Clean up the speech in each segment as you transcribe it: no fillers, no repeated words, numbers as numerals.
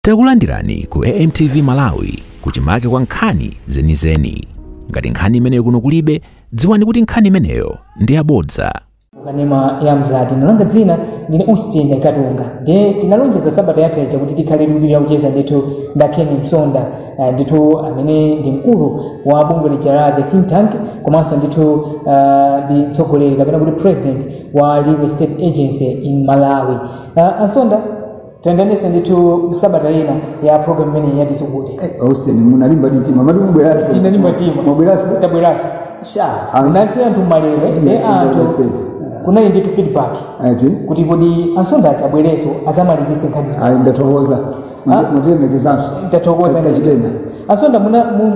Takulandirani ku AMTV Malawi kuchimake kwa nkhani zenizeni. Ngati nkhani imeneyo kuno kulibe, dziwani kuti nkhani imeneyo ndi yabodza. Kanema ya mzati nalanga dzina ndine Austin Katunga. Ndiye tinalonjeza sabata yatha kuti tikhale tikupita kucheza ndithu ndakeni Msonda ndithu amene ndi mkulu wa bungwe la The Think Tank komanso ndithu ndi mtsogoleri kapena kuti president wa Real Estate Agency in Malawi. Msonda tendanese ndithu sabata ina ya program imene yatisukuti. Austin munalimba mtima mati mubweraso. Tinalimba mtima. Mubweraso. Tabweraso. Nasi anthu malere anthu kuna ndithu feedback kuti kodi Ansonda achabwereso azamalizitse nkhani ndatokoza mutemegezanso ndatokoza ndachitenda Ansonda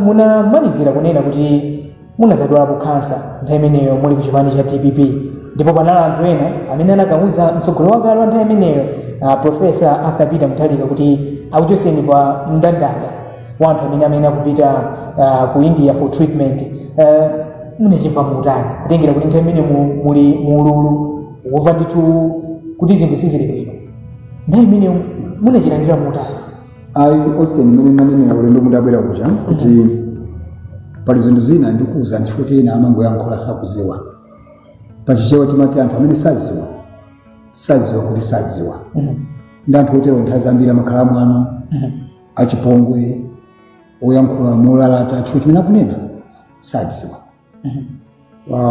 munamalizira kunena kuti munazadwalapo kansa nthawi imeneyo muli kuchipani cha TPP ndipo panali anthu ena amene anakamuza mtsogoleri wakale wa nthawi imeneyo Professor Arthur Peter Mutharika kuti akuchoseni pa mndandanda wa anthu amene akupita ku India for treatment. Munachimva mutani kutengera kuti nthawi imene muli mululu wova ndithu kuti zinthu sizili bwino nthawi imene munachilandira mutani? Austin mene manenera ulendo mudabwera kucha kuti pali zinthu zina ndikuuza ndifuti ena amango yankhola sakuziwa pachichewa timati anthu amene sadziwa kuti sadziwa ndi anthu otero nthawi zambiri amakhala anu achipongwe oyankhula molalata chifukwa chimene akunena sadziwa.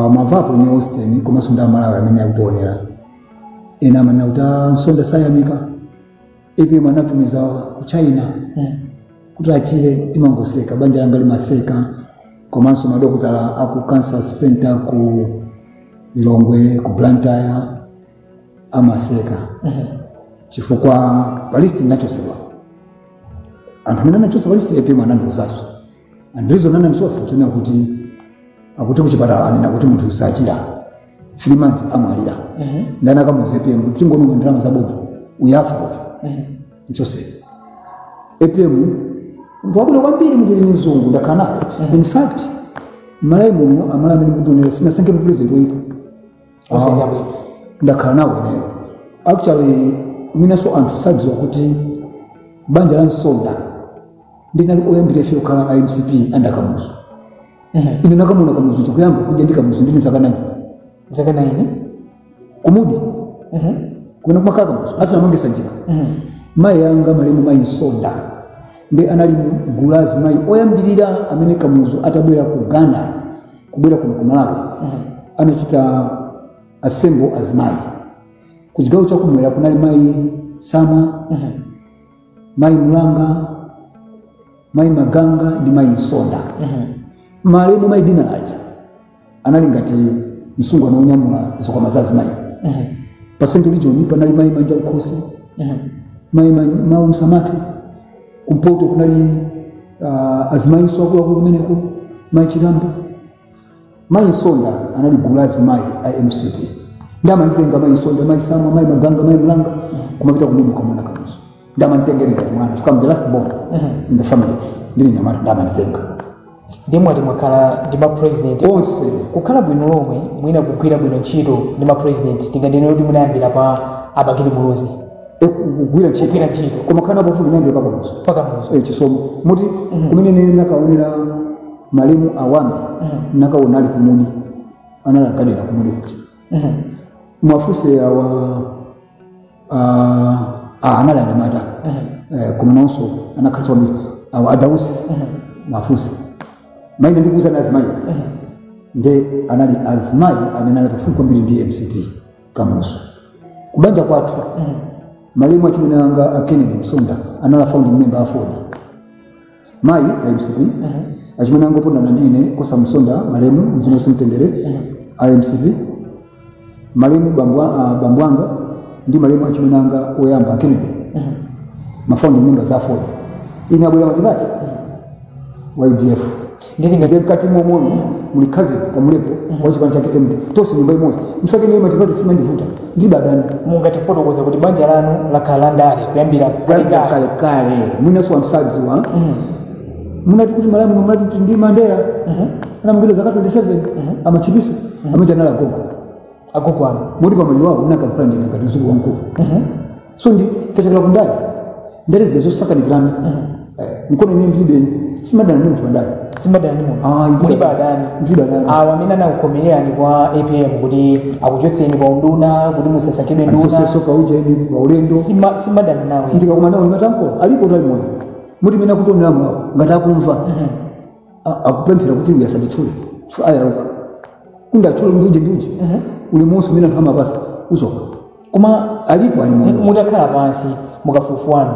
Mavapo ni Austin komanso ndi Malawi amene akutionera ena amanena kuti Nsonda sayamika ipi manatumiza ku China kuti achire timangoseka banja langa limaseka komanso madokotala aku Cancer Center ku Lilongwe ku Blantyre amaseka chifukwa palisti nachosewa anthu amene anachosa palisti ipi manandiuzaso andirizo nanandichosa kutena kuti akuti kuchipatala anena kuti munthu usachira 3 months amalira ndana akamuze EPM kuti ngono ndalama zaboma uyafa nchose EPM ndwabula kwambiri munthu ni mzungu ndakana in fact Malawi muno amala amene mutonera sina sanke president oyipa ndakana nawe nayo actually mina so anthu sadziwa kuti banja la Nsonda ndinali oyambira fyo kala IMCP andakamuzo ine nakamuna kamuzu chakuyamba kuja ndikamuzu ndini zaka 9 kumudi kuna kumakala kamuzu asina mangesa njika mai yanga malemu mai Nsonda ndi anali mgulazi mai oyambirira amene kamuzu atabwera ku Ghana kubwera kuno ku Malawi anachita assemble as mai kujigawo cha kumwera kunali mai Sama mai Mulanga mai Maganga ndi mai Nsonda malemu mai dina aja anali ngati msungu anonyamula zokwa mazazi mai pasenti region panali mai Manja Ukhosi mai Msamate kumpoto kunali azimai swakula kumeneko mai Chirambo mai Nsonda anali gulazi mai IMCP ndama nditenga mai Nsonda mai Sama mai Maganga mai Mulanga kumapita kumudu kwa mwana kamuso ndama nditengere ngati mwana from the last born in the family ndili nyamata ndama nditenga ndimwe timakhala ndi ma president onse kukhala bwino lomwe mwina kugwira bwino ntchito ndi ma president tinganene kuti munayambira pa Abakili Muluzi kugwira ntchito koma kana pafupi nayambira pakamuzo chisomo muti kumene nakaonera malemu awame nakaona ali kumudi analakadera kumudi kucha mwafuse awa analanda mata kumanonso anakhalisa awa adausi mwafuse maina ndikuza na azimai nde anali azimai amene anapafupi kwambiri ndi MCP kamuso kubanja kwathu malemu achimenanga a Kennedy Msonda anala founding member a Ford mai MCP achimenanga ponda ndine kosa Msonda malemu mzino simtendere MCP malemu bambwanga ndi malemu achimenanga oyamba Kennedy founding members a Ford ina bwela matibati YDF ndinga kati momoni muli kazi kamulepo wachipani chake MD tosi nyumba imoja mfake ni matipati sima ndivuta ndibadani mungati fotokoza kuti banja lanu lakhala ndale kuyambira kale muna so ansadziwa munati kuti malamu munati ndi Mandela ana mngelo zakati 27 amachibisa amachanala gogo muri pamali wao unaka plan ndinga ngati zulu wankulu so ndi tachakala kundale ndere zosakanikirana mkono ine ndide simadana ndi mtu wadani simadana ndi munthu muli badani ndidadani amene anakukomerani kwa APM kuti akuchotseni pa unduna kuti musasakidwe nduna soka uje ndi pa ulendo simadana nawe ndikakumana nawe matanko alipo tali moyo muti mena kutonera mwako ngati akumva akupemphera kuti uyasachitule ayaruka kunda chule nduje uli monso mena ntama basa uzoka kuma alipo ali moyo mutakhala pansi mukafufuana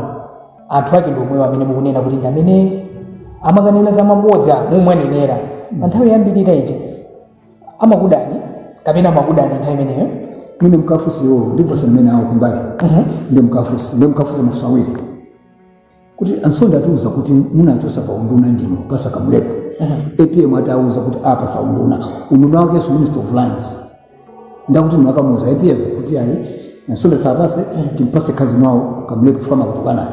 anthu ake ndomwe amene mukunena kuti ndamene amakanena za mabodza mumwanenera nthawi yambirira ija amakudani kapena makudani nthawi imeneyo mine mkafusi yo ndipo semena awo kumbali ndi mkafusi mufawiri kuti ansonda atuuza kuti munachosa pa unduna ndimo kupasa kamulepo APM atauza kuti apa sa unduna wake so Minister of Lands ndakuti mwakamuza APM kuti ayi ansonda sapase timpase kazi nawo kamulepo kama kutukana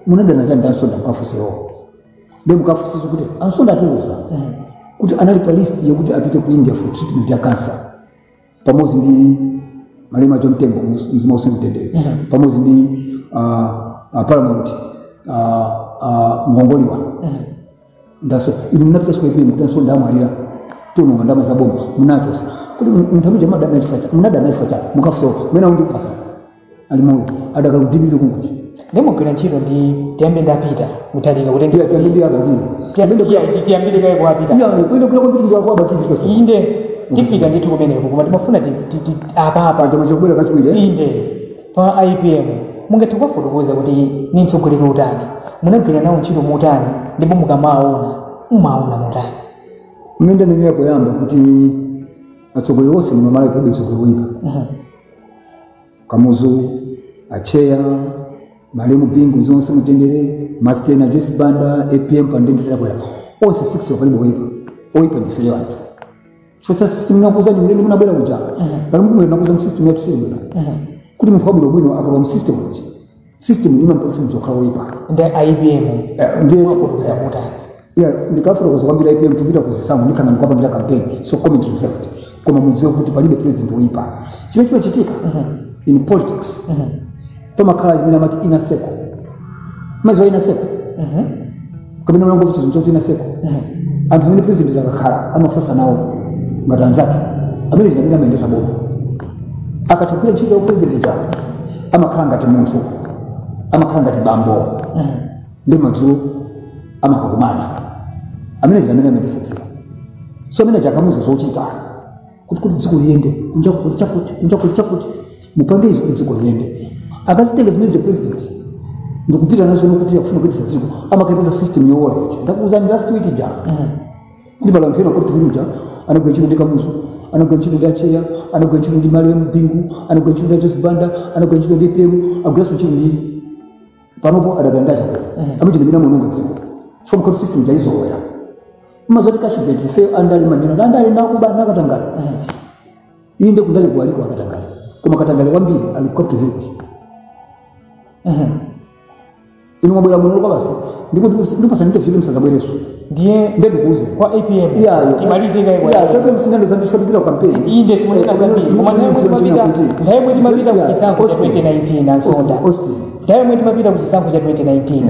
munadana za ndansonda mkafusi yo ndi mkafusi kuti ansonda atuuza kuti analipa list yokuti apite ku India for treatment ya cancer pamozi ndi Malema John Tembo mzima usimtendere pamozi ndi Paramount ngongoliwa ndaso inu mnapita siku ipi mtanso ndamwalira tuno ngandama za bomba mnachosa kuti mtamije madana ifacha mnadana ifacha mukafuso mena undi pasa alimu adakala kudibile kunguchi ndemo kwena ntchito ndi tiyambe ndapita mutalika kutengera tiyambe ndi abakili tiyambe kai kuapita kwenda kula kwambiri ndi akwa abakili kaso inde tifika ndithu kumeneko koma timafuna apa chama chakubwera kachiwiri inde pa IPM mungathe kufotokoza kuti ni mtsogoleri utani munagwira nawo ntchito motani ndipo mukamaona motani menda nenera poyamba kuti atsogoleri onse munomala ipobe tsogolo wipa Kamuzu acheya Malemu Bingu zonse mutendere Master na Joyce Banda APM pandende chakwera onse 6 wakalibo oipa ndifeyo anthu chotsa system nakuza ndi mulendo munabwera kuja bali mukumwe nakuza system yetu sibwera kuti munthu wabwino bwino akaba mu system ima mpesa mzokhala oipa ndi IPM ndiye kufotokoza motani ndikafotokoza kwambira IPM tupita kuzisamu nikana mkwapangila campaign so comment reserved koma mudziwe kuti palibe president oipa chimene chimachitika in politics pamakhala chimene amati inner circle maziwa inner circle kapena mlango vitu zinchoti inner circle anthu amene president akakhala amafasa nawo ngati anzake amene zinamene amayendesa boma akatapira ntchito ya president ja amakhala ngati munthu amakhala ngati bambo ndi madzulo amakakumana amene zinamene amayendesa dziko so amene jakamuza zochita kuti dziko liyende unja kuti mupange izo kuti dziko liyende akazitenga zimene president ndikupita nazo nokuti akufuna kuitisa dziko amakapeza system yowola ichi ndakuuza ndi last week ja ndi vala mphero kwa tuhimuja anagwa ntchito ndi Kamuzu anagwa ntchito ndi acheya anagwa ntchito ndi Malemu Bingu anagwa ntchito ndi Joyce Banda anagwa ntchito ndi APM agulaso ntchito ndi panopo adaganda chakwe amachimene mononga dziko from the system jaizowera mazoti kashibeti fe andali maneno andali nakuba nakatangala inde kundali kualiko akatangala koma katangale kwambiri alikuwa tuhimuja ino mabwera muno kwa basi ndipo sanite fike msazabwereso ndiye ndekuuze kwa APM timalize kai kwa kwa msingano za bishopira campaign inde simoneka zambi koma ndaye mweti mapita kuchisankho cha 2019 ansonda ndaye mweti mapita kuchisankho cha 2019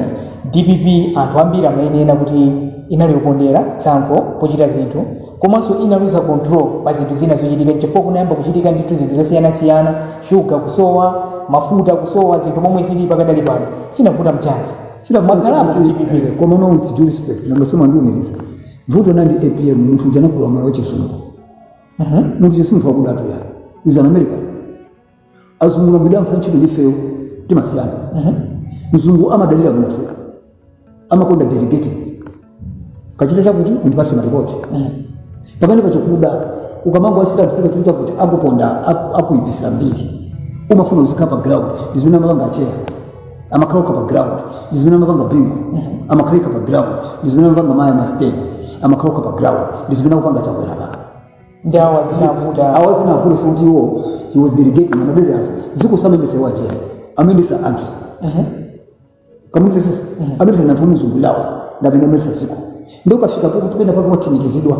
DPP anthu ambiri amayenera kuti inali yokondera tsankho pochita zinthu komanso inaluza control pa zinthu zina zochitika chifukwa kunayamba kuchitika ndithu zinthu zosiyana shuga kusowa mafuta kusowa zinthu momwe zili pakadali pano chinavuta mchana makalamu DPP koma no with due respect nangasema ndiumiriza vuto nandi APM munthu janakula mwa wachizungu munthu yesimuthu wakudatu ya is an American azungu ngambida mfanchiro lifeo timasiyana mzungu amadalira munthu amakonda delegating kachita chakuti undipase maripoti pamene pachokuda ukamango wasita kufika tuliza kuti akuponda akuipisira mbili umafuna uzikapa ground ndizimene amapanga acheya amakhala pa ground ndizimene amapanga Bingu amakhala pa ground ndizimene amapanga Maya Master amakhala pa ground ndizimene akupanga chakwera pa ndawa zinavuta futi wo he was delegating anabela ziko samendese waje amendesa anthu kamufesesa amendesa anthu muzungulawo ndabene amendesa ziko ndio kafika popo tupenda paka watinikizidwa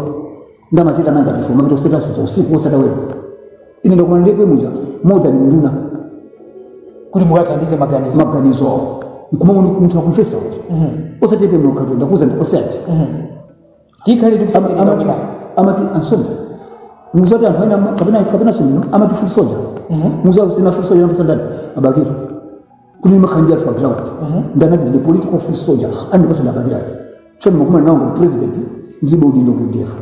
ndama teta nanga tifuma mito steta sucha usiku osata wewe ine ndio kwa ndekwe muja more than nduna kuti mukatandize maganizo nkuma muntu akumfesa osati epe mnokatu ndakuza ndikoseati tikhali tikusasirika amati ansonda muzati anthu aina kapena sundino amati full soldier muzawo sina full soldier napesa ndani abakira kuni makhanji athu pa ground ndanati ndine political full soldier andipasa ndabakira ati choni makuma nawo ngati president ndilibe udindo ku UDF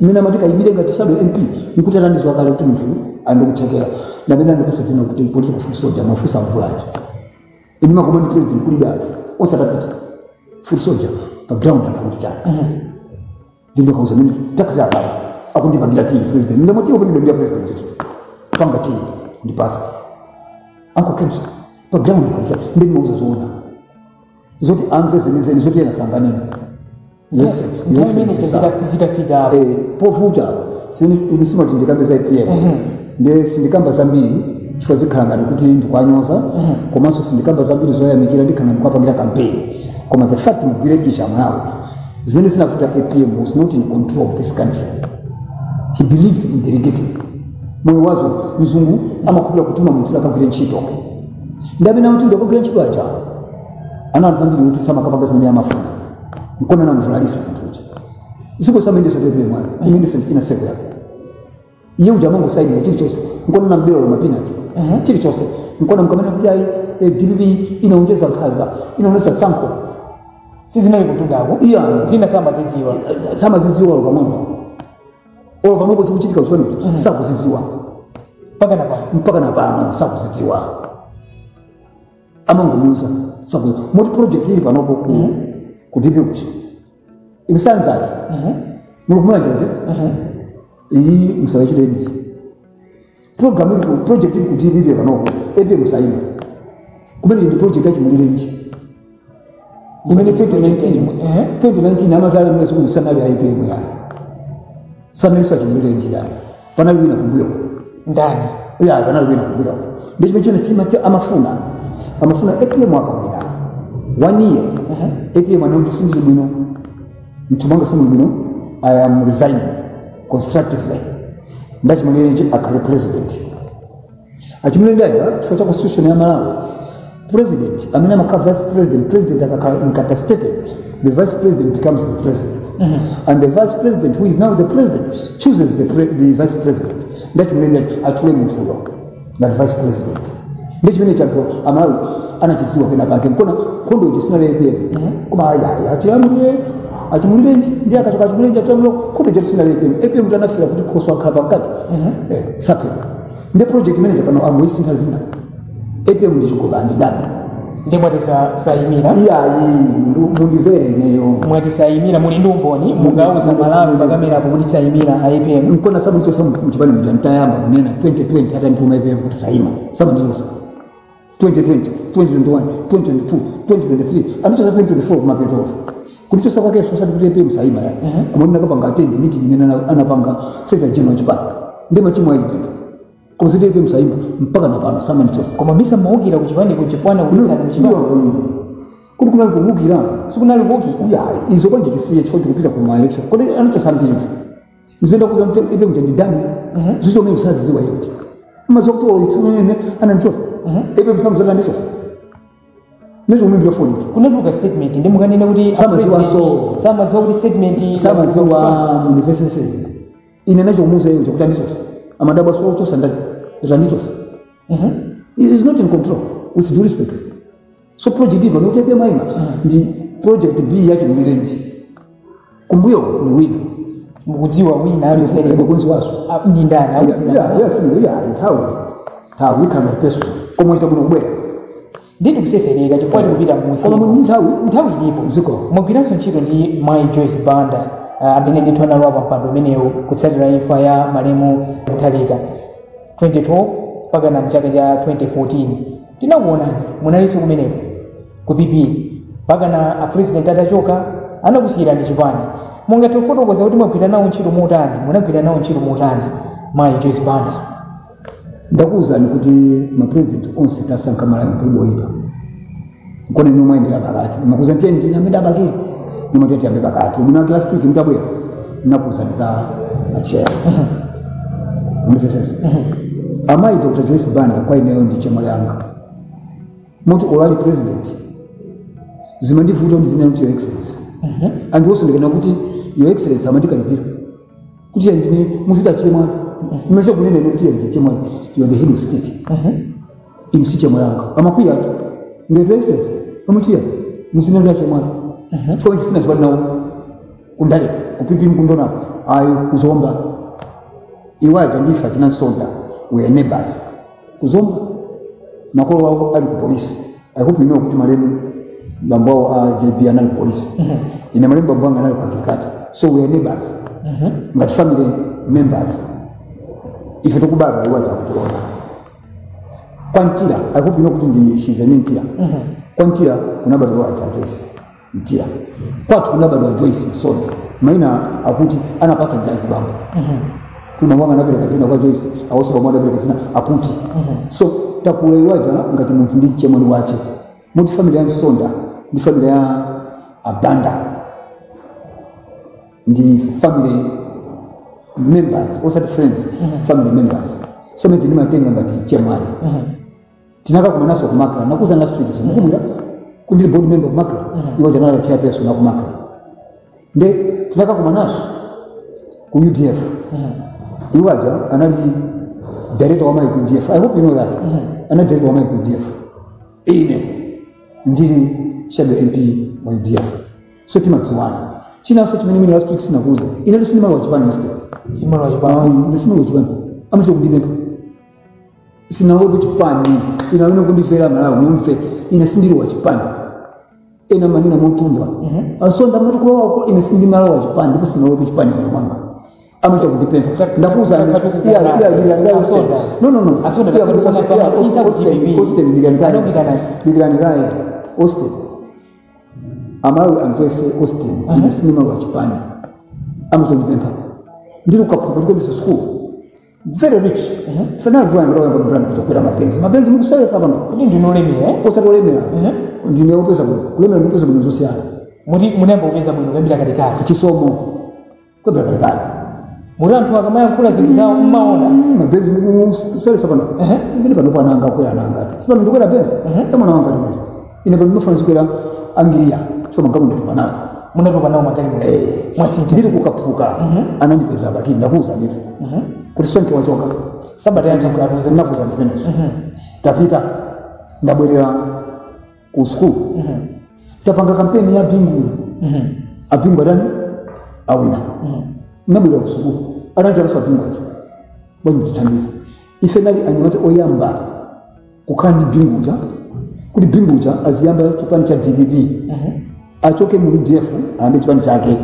mina amati kaibire ngati shadow MP nikuti atandizwa kale kuti munthu andokuchekera ndamene andipasa dzina kuti political full soldier mafusa mvulaji ini makuma ndi president kulibe athu osatapita full soldier pa ground anakuti chani ndindo kauza mimi takata baba akundipangira tii president ndio motio kundipangira president yetu panga tii ndipasa anko kenso pa ground kwa ndio mauza zona zote amveze nizeni zote yanasanganeni zitafika hapo pofuta inisima tindikambe za IPM ndiye sindikamba zambiri chifukwa zikhalangana kuti ndikwanyoza komanso sindikamba zambiri zoyamikira ndikhanga ndikwapangira kampeni koma the fact mugwire icha Malawi zimene zinafuta APM was not in control of this country. He believed in delegating. Moyo wazo mzungu amakubira kutuma muntu akagwire ntchito ndabena kuti ndakagwire ntchito acha ana anthu ambiri kuti sama kapanga zimene amafuna nkona na mvulisa mtuja ziko samende sote mwana imene ina sekula iye ujamango saidi chili chose nkona na mbelo mapinati chili chose nkona mkamana kuti ai DBB inaongeza kaza inaongeza sanko sizinali kutugako zina sama zidziwa olukanono olukanono zikuchitika usoni sakuzidziwa mpaka na pano sakuzidziwa amangumuza moti project ili panopo kudipi uchi ibisanzati mulukumula njote iyi msawechileni program ili project ili kudipi panopo epe musaima kumene ndi project yachi mulirenji imene 2019 amazala mwe siku sanali ya IPM ya sanali swa chimire njira panali wina kumbuyo ndani panali wina kumbuyo ndicho chene chima cha amafuna APM akamwina 1 year APM anoti sindi bwino mtumanga samu bwino I am resigning constructively ndachi mwenye akale president achimule ndaja chifukwa cha constitution ya Malawi president, I mean, I'm a vice president. President incapacitated. The vice president becomes the president, and the vice president, who is now the president, chooses the vice president. That means actually mtuyo, that vice president. That means champo amalu anachisiwa kena pake. Kondo jisina lepe. Kuma haya atiamule achimulenji ndiye akachukachumulenji atamlo kondo jisina lepe. Epe mtu anafira kuti koswa kaba mkati. Sape. The project manager pano amwisi hazina. Epe mundishuko bandi dami ndimwati saimira mundivere ineyo mwati saimira muli ndumboni mugauza Malawi pakamera kuti saimira IPM nkona sabu icho samu mchipani mjantayamba kunena 2020 hata ntuma IPM kuti saima sabu ndizo 2020 2021 2022 2023 anicho sa 2024 mapetoro kulicho sa kwake so sabu kuti IPM saima ya kumona kapanga attend meeting imena anapanga secretary general chipani ndema chimwa IPM kozite ipe msaima mpaka na pano sama ndicho koma bisa maukira kuchipande kuchifana kulitsa kuchipande kuli kuna kubukira sikunali kubukira izo kwanje tisiye chifo tikupita ku my election kodi anacho sambiri nzipenda kuza ipe mjandidani zizo mimi saziziwa yote mazokuto itsunene anancho ipe msamuzala ndicho nezo mimi phone kunatuka statement ndimukanena kuti sama kuti statement sama ziwa university ine nacho muza yote kuti ndicho amadaba so to sandali zanitos it is not in control with due respect so project ipo note pia maima ndi project B yachi mwirenji kumbuyo ni wina mukudziwa wina ali usele bekonzi waso ni ndani au tawi kama person komo itakuno kubwera nditi kusesereka chifukwa kupita musi nthawi ilipo ziko mwagwiranso ntchito ndi Mai Joyce Banda amene ndithu analapa mpando umenewu kutsatira imfa ya malemu Mutharika 2012 mpaka na mchaka cha 2014 tinakuonani munalinso kumeneko ku PP mpaka na apresident atachoka anakusiyira ndi chipani mungathe kufotokoza kuti mwagwira nawo ntchito motani munagwira nawo ntchito motani Mai Joyce Banda ndakuwuzani kuti mapresident onse tasankha Malawi kuliboyipa nkone nomwe mbira bakati makuza ntenti nameda bakiri nimotete ambe bakati ubina last week mtabwera nakuza za achera mfesese amai Dr. Joyce Banda kwa eneo ndi chama yanga muti olali president zimandivuta ndi zina kuti your excellence and also ndikana kuti your excellence amandikalipira kuti ndine muzita chemwa mmese kunene kuti ndiye chemwa you are the head of state imsiche mwanga amakuya tu ngete excellence amutia muzina nda chemwa for instance sina nawo kundale kupipi mkundona ayo kuzomba iwaja ndifa tina sonda we are neighbors kuzomba makolo wao ali ku police I hope you know kuti malemu bambao JB anali police ina malemu bambao anali kwa agriculture so we are neighbors but family members if tukubaba iwaja kutuona kwantira I hope you know kuti ndi shiza nintira kwantira kuna bado wa Joyce ntira kwatu kuna bado wa Joyce so maina akuti anapasa ndazi bangu kuna mwanga napeleka zina kwa Joyce awoso mwanga napeleka zina akuti so takula iwaja ngati muntu ndi chemoni wache muti family ya Nsonda ndi family ya Abanda ndi family members also friends family members so meti ni matenga ngati chemali tinaka kumanaso kumakra nakuza na street mukumira kundi board member makra iwaja na chairperson na kumakra nde tinaka kumanaso ku UDF iwaja anali director wa UDF I hope you know that anali director wa UDF njiri shadow MP wa UDF so timatsuwana china afa chimene last week sinakuza ine lusima wa chipani mste sima wa chipani ndisima wa chipani amso kundibeka sina wo chipani ina wino kundifera malawo mumfe ina sindiro wa chipani ina manina mutumba asonda matukulo wako ina sindima wa chipani ndipo sina wo chipani mwanga amso kundipenda ndakuza ya no asonda kabisa kwa sita hostel digangaye hostel amawe amvese hostel ina sindima wa chipani amso kundipenda ndiro kwa school very rich final drawing roho ya brand kutokura mapenzi mkusaya sana kuni ndinolemera osakolemera ndine opeza kulemera ndipeza bwino social muti munemba opeza bwino kwembira kalikali chisomo kwembira kalikali muri anthu akamaya nkula zinthu zawo mmaona mapenzi mkusaya sana ndine pano pananga kwera nanga sipano ndikwera pensa kama na wanga ndimati ine pano ndinofanizikira angilia so magamu nditupana munatopa nawo magali mwasinta ndiri kukapuka anandipeza bakini ndakuza ndito kuti sonke wachoka sabata yantakuza nakuza zimenezo tapita ndabwerera ku school tapanga kampeni ya bingu abingu adani awina nabwerera ku school ananja raso bingu acho bwanyu tithandize ife nali anyamata oyamba kukandi binguja kuti binguja aziyamba chipani cha DBB achoke mu UDF ambe chipani chake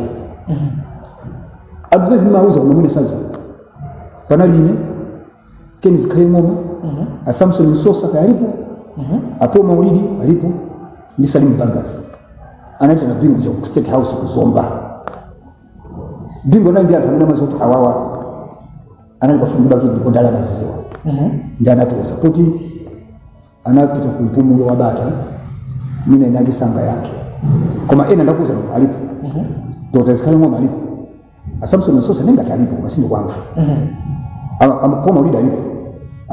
advezi mauza kuna mwene sazo panaline Kenis Kaimoma a Samson Nsosa kalipo apo Maulidi alipo ni Salim Bangas anaita na bingu za State House kuzomba bingo nandi atamina mazote awawa analipa fundi baki ndipondala maziziwa ndana tu support anapita kumpumulo wa bata mina inagi sanga yake kama ena ndakuza alipo Dr. Kaimoma alipo a Samson Nsosa nenga talipo kwa sindi wangu amapo Maulidi alipo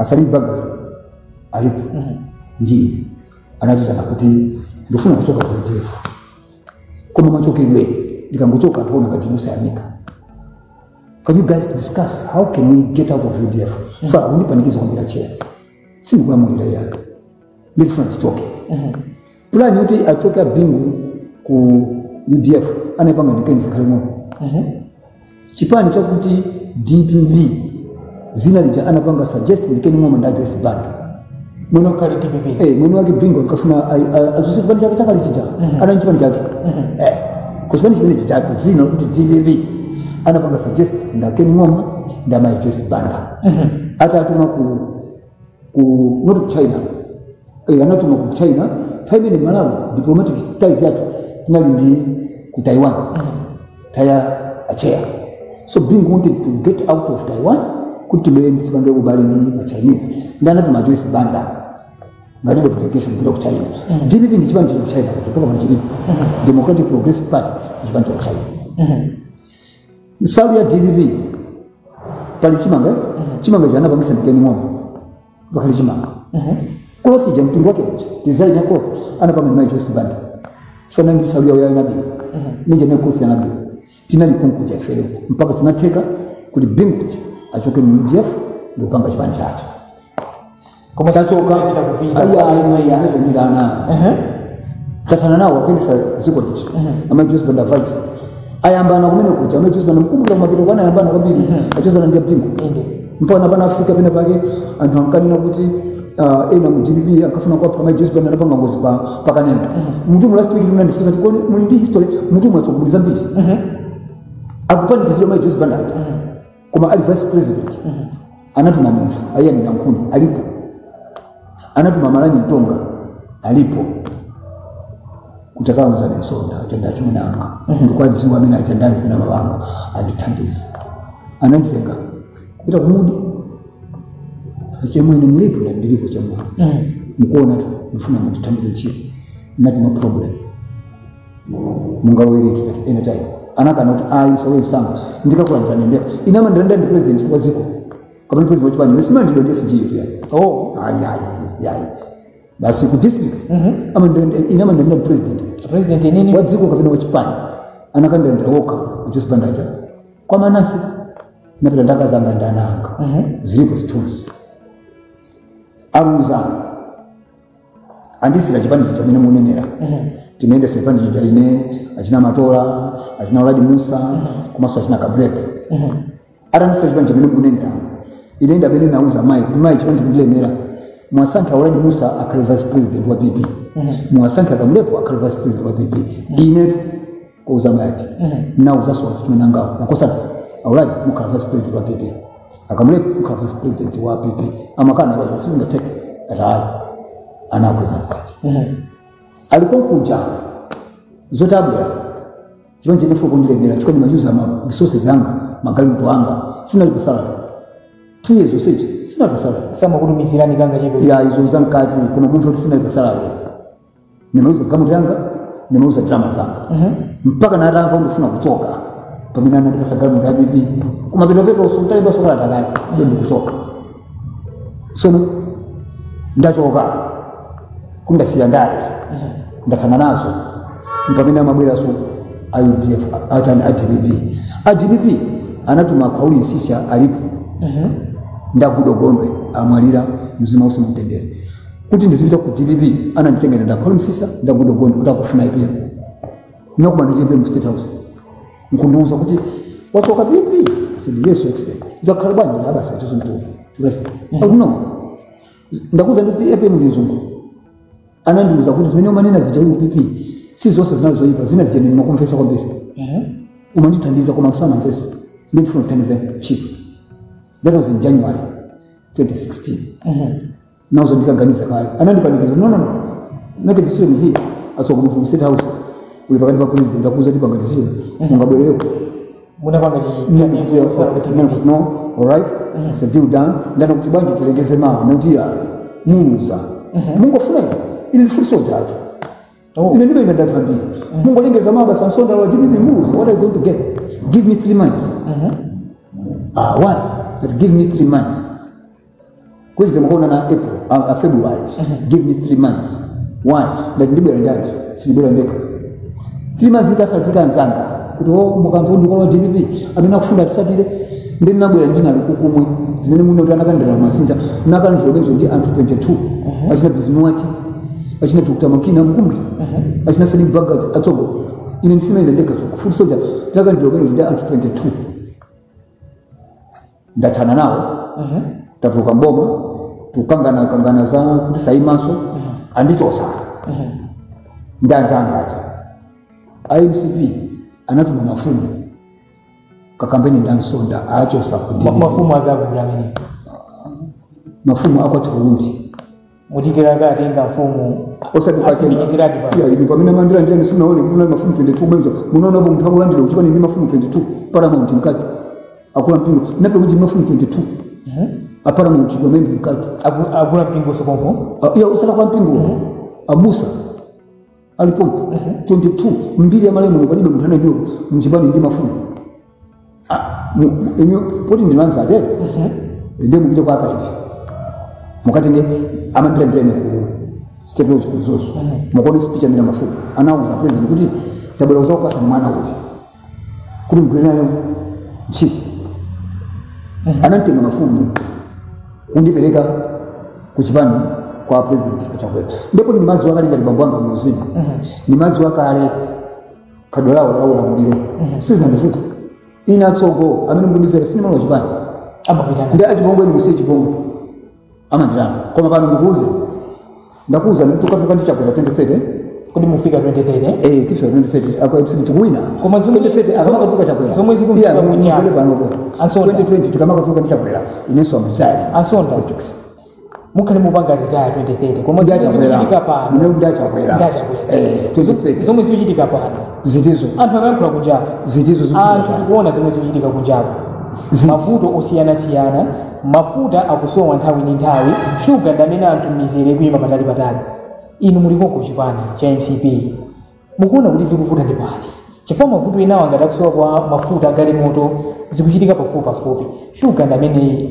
Salim Bangas alipo ndi anatita nakuti ndifuna kuchoka ku UDF koma machoke iwe ndikangochoka tuona ngati musayanika can you guys discuss how can we get out of UDF fa unipanikizo kwambira chea sini kuna mulira yale ndifuna kuchoka plan yote achoka bingu ku UDF anapanga ndikeni zikalemo chipani cha kuti DPB zina lija anapanga suggest ndikeni mama ndaje sibanda muno kali DPB muno wake bingo kafuna azusi kubani chake chakali chija ana nchipani chake kusibani chimene chitatu zina kuti DPB anapanga suggest ndakeni mama ndama ndaje sibanda hata atuma ku not China anatuma ku China time ni Malawi diplomatic ties yatu tinali ndi ku Taiwan taya achea so bingo wanted to get out of Taiwan kuti bende sibange ubali ndi Chinese ndana tuma Joyce Banda ngadi delegation kutoka China DPP ndi chipani cha China kutoka kwa chini Democratic Progressive Party chipani cha China Saudi ya DPP pali chimanga jana bangisa ndikeni mwa bakali chimanga cloth ya mtungu wake design ya cloth anapanga na Joyce Banda fana ndisaluya ya nabi nije ne kufi nabi tinali kunkuja fere mpaka tunateka kuli bingu achoke mjef ndio kanga chipani chacho kama sasa ukapita kupita aya ndirana katana nao wapendisa ziko hicho ama Joseph Banda Vice ayambana kumene kuja ama Joseph Banda mkubwa mapito kana ayambana kwambiri Joseph Banda ndia bingu mpona pana Afrika pena pake anthu ankani nakuti ena mujilibi akafuna kwa pama Joseph Banda napanga ngozi pa kanenda mtu last week mnandifuza tikoni muli history mtu mwatsogoliza mbisi akupandikizwa mai Joseph Banda koma ali vice president anatuma mtu ayani na nkuni alipo anatuma Malani Ntonga alipo kutaka mzani soda atenda chimunanga ndikwa dziwa mina atenda mina mabanga alitandiza ananditenga kupita kumudi achemwe ni mlipo na ndilipo chamwa mkuona tu mfuna mtandiza chiki not no problem mungalo ile tu ene time anaka not I so we sama ndikakula ndandendeka inama ndanda ndi president waziko kama president wachibani nisima ndilo DSG ya ayi basi ku district ama ndende inama ndanda president nini waziko kabina wachibani anaka ndendeoka Joseph Banda kwa manasi napita ndaka zanga ndananga zilipo stones aruza andisira chipani cha mine munenera timeenda sepani cha ine achina Matola achina Oladi Musa kumaso achina Kabrepe arandisira chipani cha mine munenera inaenda bene nauza mai chipani chimulemera mwasanka Oladi Musa akali vice president wa PP mwasanka Kabrepe akali vice president wa PP ine kuuza mai nauza so achina ngao nakosa Oladi mukala vice president wa PP akamlepo mukala vice president wa PP amakana wa singa take rai anakoza kwachi alikuwa kuja zote abira chibanje nefu kundilemera chiko ni majuza ma resources zanga magali mtu wanga sina lipasala 2 years usage sina lipasala sama kudu misirani kanga chipo ya hizo zankati kuna mtu sina lipasala nimeuza kama yanga nimeuza drama zanga mpaka na hata hapo ndifuna kuchoka pamina na pesa gamu ya bibi kuma vitu usultani basi kwa dalali ndio kuchoka sono ndachoka kunda siandari ndatana nazo mpamina mabwera so IDF atani ADB anatuma kauli sisha alipo ndakudogombe amalira mzima usimutendere kuti ndizipita ku DBB ananditengera ndakauli sisha ndakudogombe utakufuna ipia nokubana jembe mu State House nkunduza kuti wachoka bibi sidi Yesu excellence zakaribani labasa tuzuntu turasi no ndakuza ndi epe mlizungu ananduza kuti zimene manena zijaulu pipi si zose zinazoipa zina zijeni makonfesa kwa mbele umandithandiza kwa masana mfesa ndifuna kutandiza chip that was in January 2016 nauza ndikaganiza kaya anandipandikiza no make decision here asokumu from State House ulipakati pa president akuza tipanga decision mungabwereko munapanga no alright it's a deal done ndana kuti banje tilegeze mawa notia muza mungu funa ili furso tatu ine nibe imedatu mbili mungu lengeza mawa sansonda wa jibi muza what are you going to get give me 3 months why but give me 3 months kwezi demokona na April February give me 3 months why like ndibe ndazo sinibera ndeka 3 months itasa zikanzanga kuti mukamfundi kwa DBP amena kufunda tisatire ndeni nabwera ndina lukukumwe zimene muno kuti anakandira masinta nakandira benzo ndi antu 22 achina bizinuati achina Dr. Makina Mkumbi achina Sani Baggers atogo ine ndisimenda ndeka kufundi soja takandira benzo ndi antu 22 ndatana nawo tatuka mboma tukangana za kuti saimaso andichosa ndanzanga IMCP anatuma mafumu kakambeni ndansonda achosa kudini mafumu agabulamini mafumu akwati Burundi mudikiraga atenga mfumu osati kwatimiziradi ba ya ilikuwa mina mandira ndio nisema naone kuna mafumu 22 mwenzo munaona bo mtabu landira uchibani ni mafumu 22 paramount nkati akula mpingo nape mji mafumu 22 apara mu uchibwa membe nkati akula mpingo sokompo ya usala kwa mpingo abusa alipompo 22 mbili ya malemu kwalibe mtana ndio mjibani ndi mafumu enyo poti ndimanza ate ndio mukite kwa hivi mukatenge amandire ndene ku Stephen Chikunzozo mukone speech amina mafuta anauza president kuti tabela uzao pasa mwana uzi kuti mgwena yo chief anantenga mafumu undipeleka kuchipani kwa president Chakwera ndipo ni mazi wakali ngati bambwanga muzimu ni mazi wakale kadolao au la muliro sisi ndafuta ina tsogo amene mundimvera sinema lo chipani amapitana ndi achibongo ni musi chibongo amandira koma pano ndikuuze ndakuuza tukafika ndi Chakwera 2030 kuti mufika 2030 tifika 2030 akwa episode tukuina koma zomwe 2030 akamaka tuka Chakwera zomwe zikumvika kunja pano ko Ansonda. 2020 tukamaka tuka ndi Chakwera inenso amatari Ansonda. mukhale mupanga retire 2030 koma zomwe zikuchitika pano mune ndi Chakwera Chakwera 2030 zomwe zikuchitika pano zitizo anthu akayankhula kunjapo zitizo anthu tikuona zomwe zikuchitika kunjapo mavuto osiyana-siyana mafuta akusowa nthawi ndi nthawi shuga ndamene anthu mizere kuyima patali inu mulikoko chipani cha MCP mukuona kuti zikuvuta ndi pati chifukwa mavuto enawo angati akusowa kwa mafuta galimoto zikuchitika pafupi shuga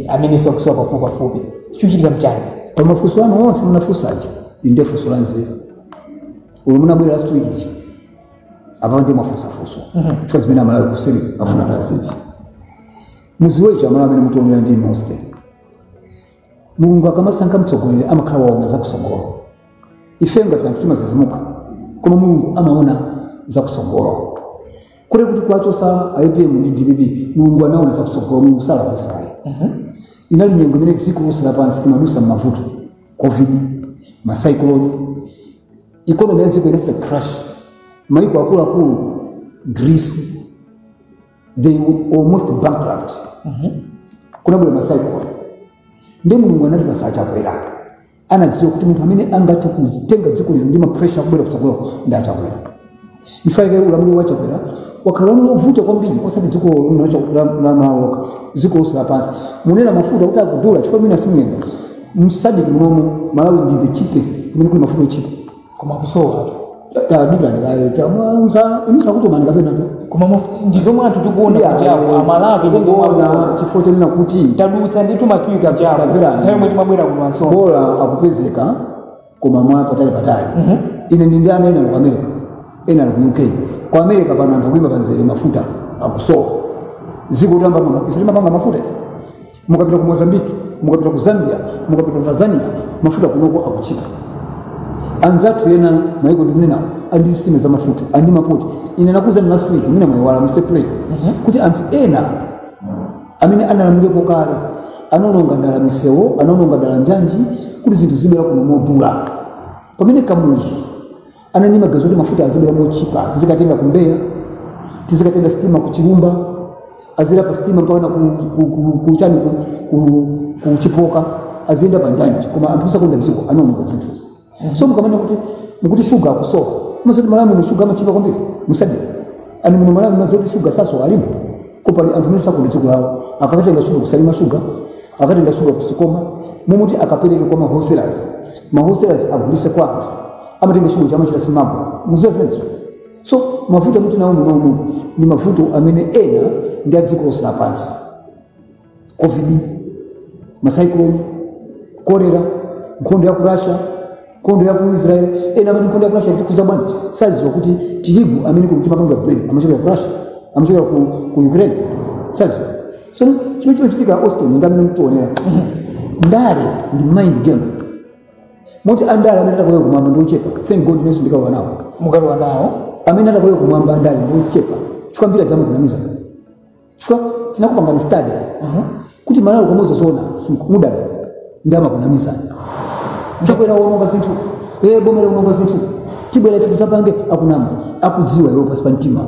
amenenso akusowa pafupi chikuchitika mchani pamafuso ano onse munafusaje inde fuso la nzeru ulo munabwera last week ichi apa ndi mafusafuso chifukwa zimene amalawi kuseri afuna tazivi muziwe ichi amalawi amene mutonera ndi inoste mulungu akamasankha mtsogoleri amakhala waona zakusogolo ife ngati anthu timazizimuka koma mulungu amaona zakusogolo kule kuti kwachosa IPM ndi DPP mulungu anaona zakusogolo mulungu salakusayi inali nyengo imene dziko lonse lapansi timadusa m'mavuto covid macyclone economy ya dziko inachita crash maiko akuluakulu Greece they were almost bankrupt kunabwera macyclone ndi mulungu anati pasa Chakwera anadziwa kuti munthu amene angathe kutenga dziko lino ndi mapressure akubwera kutsogolo ndi Chakwera ifaike ulamuliro wa Chakwera wakhala lovuta kwambiri osati dziko la maloka dziko lonse lapansi munena mafuta kuti akudula chifukwa mina simuyenda msadiki munomu Malawi ndi the cheapest kumene kuli mafuta cheap koma kusowa tabika ndikaita mwanza imisa kutomani kapena koma ndizomwe anthu tikuona kunjapo amalawi ndizomwe chifukwa chanena kuti tadutsa ndithu makiwika kunjapo nthawi imwe timabwera kuno Ansonda bora akupezeka koma mwa patali ine ndi ana ena ku America ena ku UK kwa America pana anthu kuimba panzeri mafuta akusowa ziko utamba ife timapanga mafuta mukapita ku Mozambique mukapita ku Zambia mukapita ku Tanzania mafuta kunoko akuchipa anzathu ena maiko ndikunena andi sime za mafuta andi mapoti ine nakuza ni last week mina maiwala mse play kuti anthu ena amene analamuleko kale anononga ndala misewo anononga ndala njanji kuti zinthu zibera kuno modula pamene Kamuzu anani magazo kuti mafuta azibera mochipa tizikatenga ku Mbeya tizikatenga stima ku Chilumba azira pa stima mpaka ku chani ku Chipoka azinda pa njanji koma anthu sakonda dziko anononga zinthu so mukamana kuti shuga akusowa musati Malawi mushuga machipa kwambiri musadi ani muno Malawi mazoti shuga saso alimu kopali anthu mesa ku dziko lawo akatenga shuga kusalima shuga akatenga shuga kusikoma mumuti akapereke kwa mahostelers agulise kwa anthu amatenga shuga chama chila simago muziwa zimenezo so mafuta muti nawo muno ni mafuta amene ena ndi adziko lonse lapansi covid macyclone kolera nkhondo ya ku Russia nkhondo ya ku Israel ena amene nkhondo ya ku Russia ikuza bwanji saziwa kuti tirigu amene kuti mapanga bread amachokera ku Russia amachokera ku Ukraine saziwa so chimene chitika Austin ngamene mtuonera ndale ndi mind game moti andale amene atakoya kumwamba ndi uchepa thank God nesu ndikawa nawo mukalowa nawo amene atakoya kumwamba andale ndi uchepa chifukwa mbira jamu kunamiza chifukwa tinakupanga study kuti Malawi kamoza zona muda ndama kunamiza Chakwera ononga zinthu bomera ononga zinthu tibwera ife tisapange akunama akudziwa iwo pasi pantima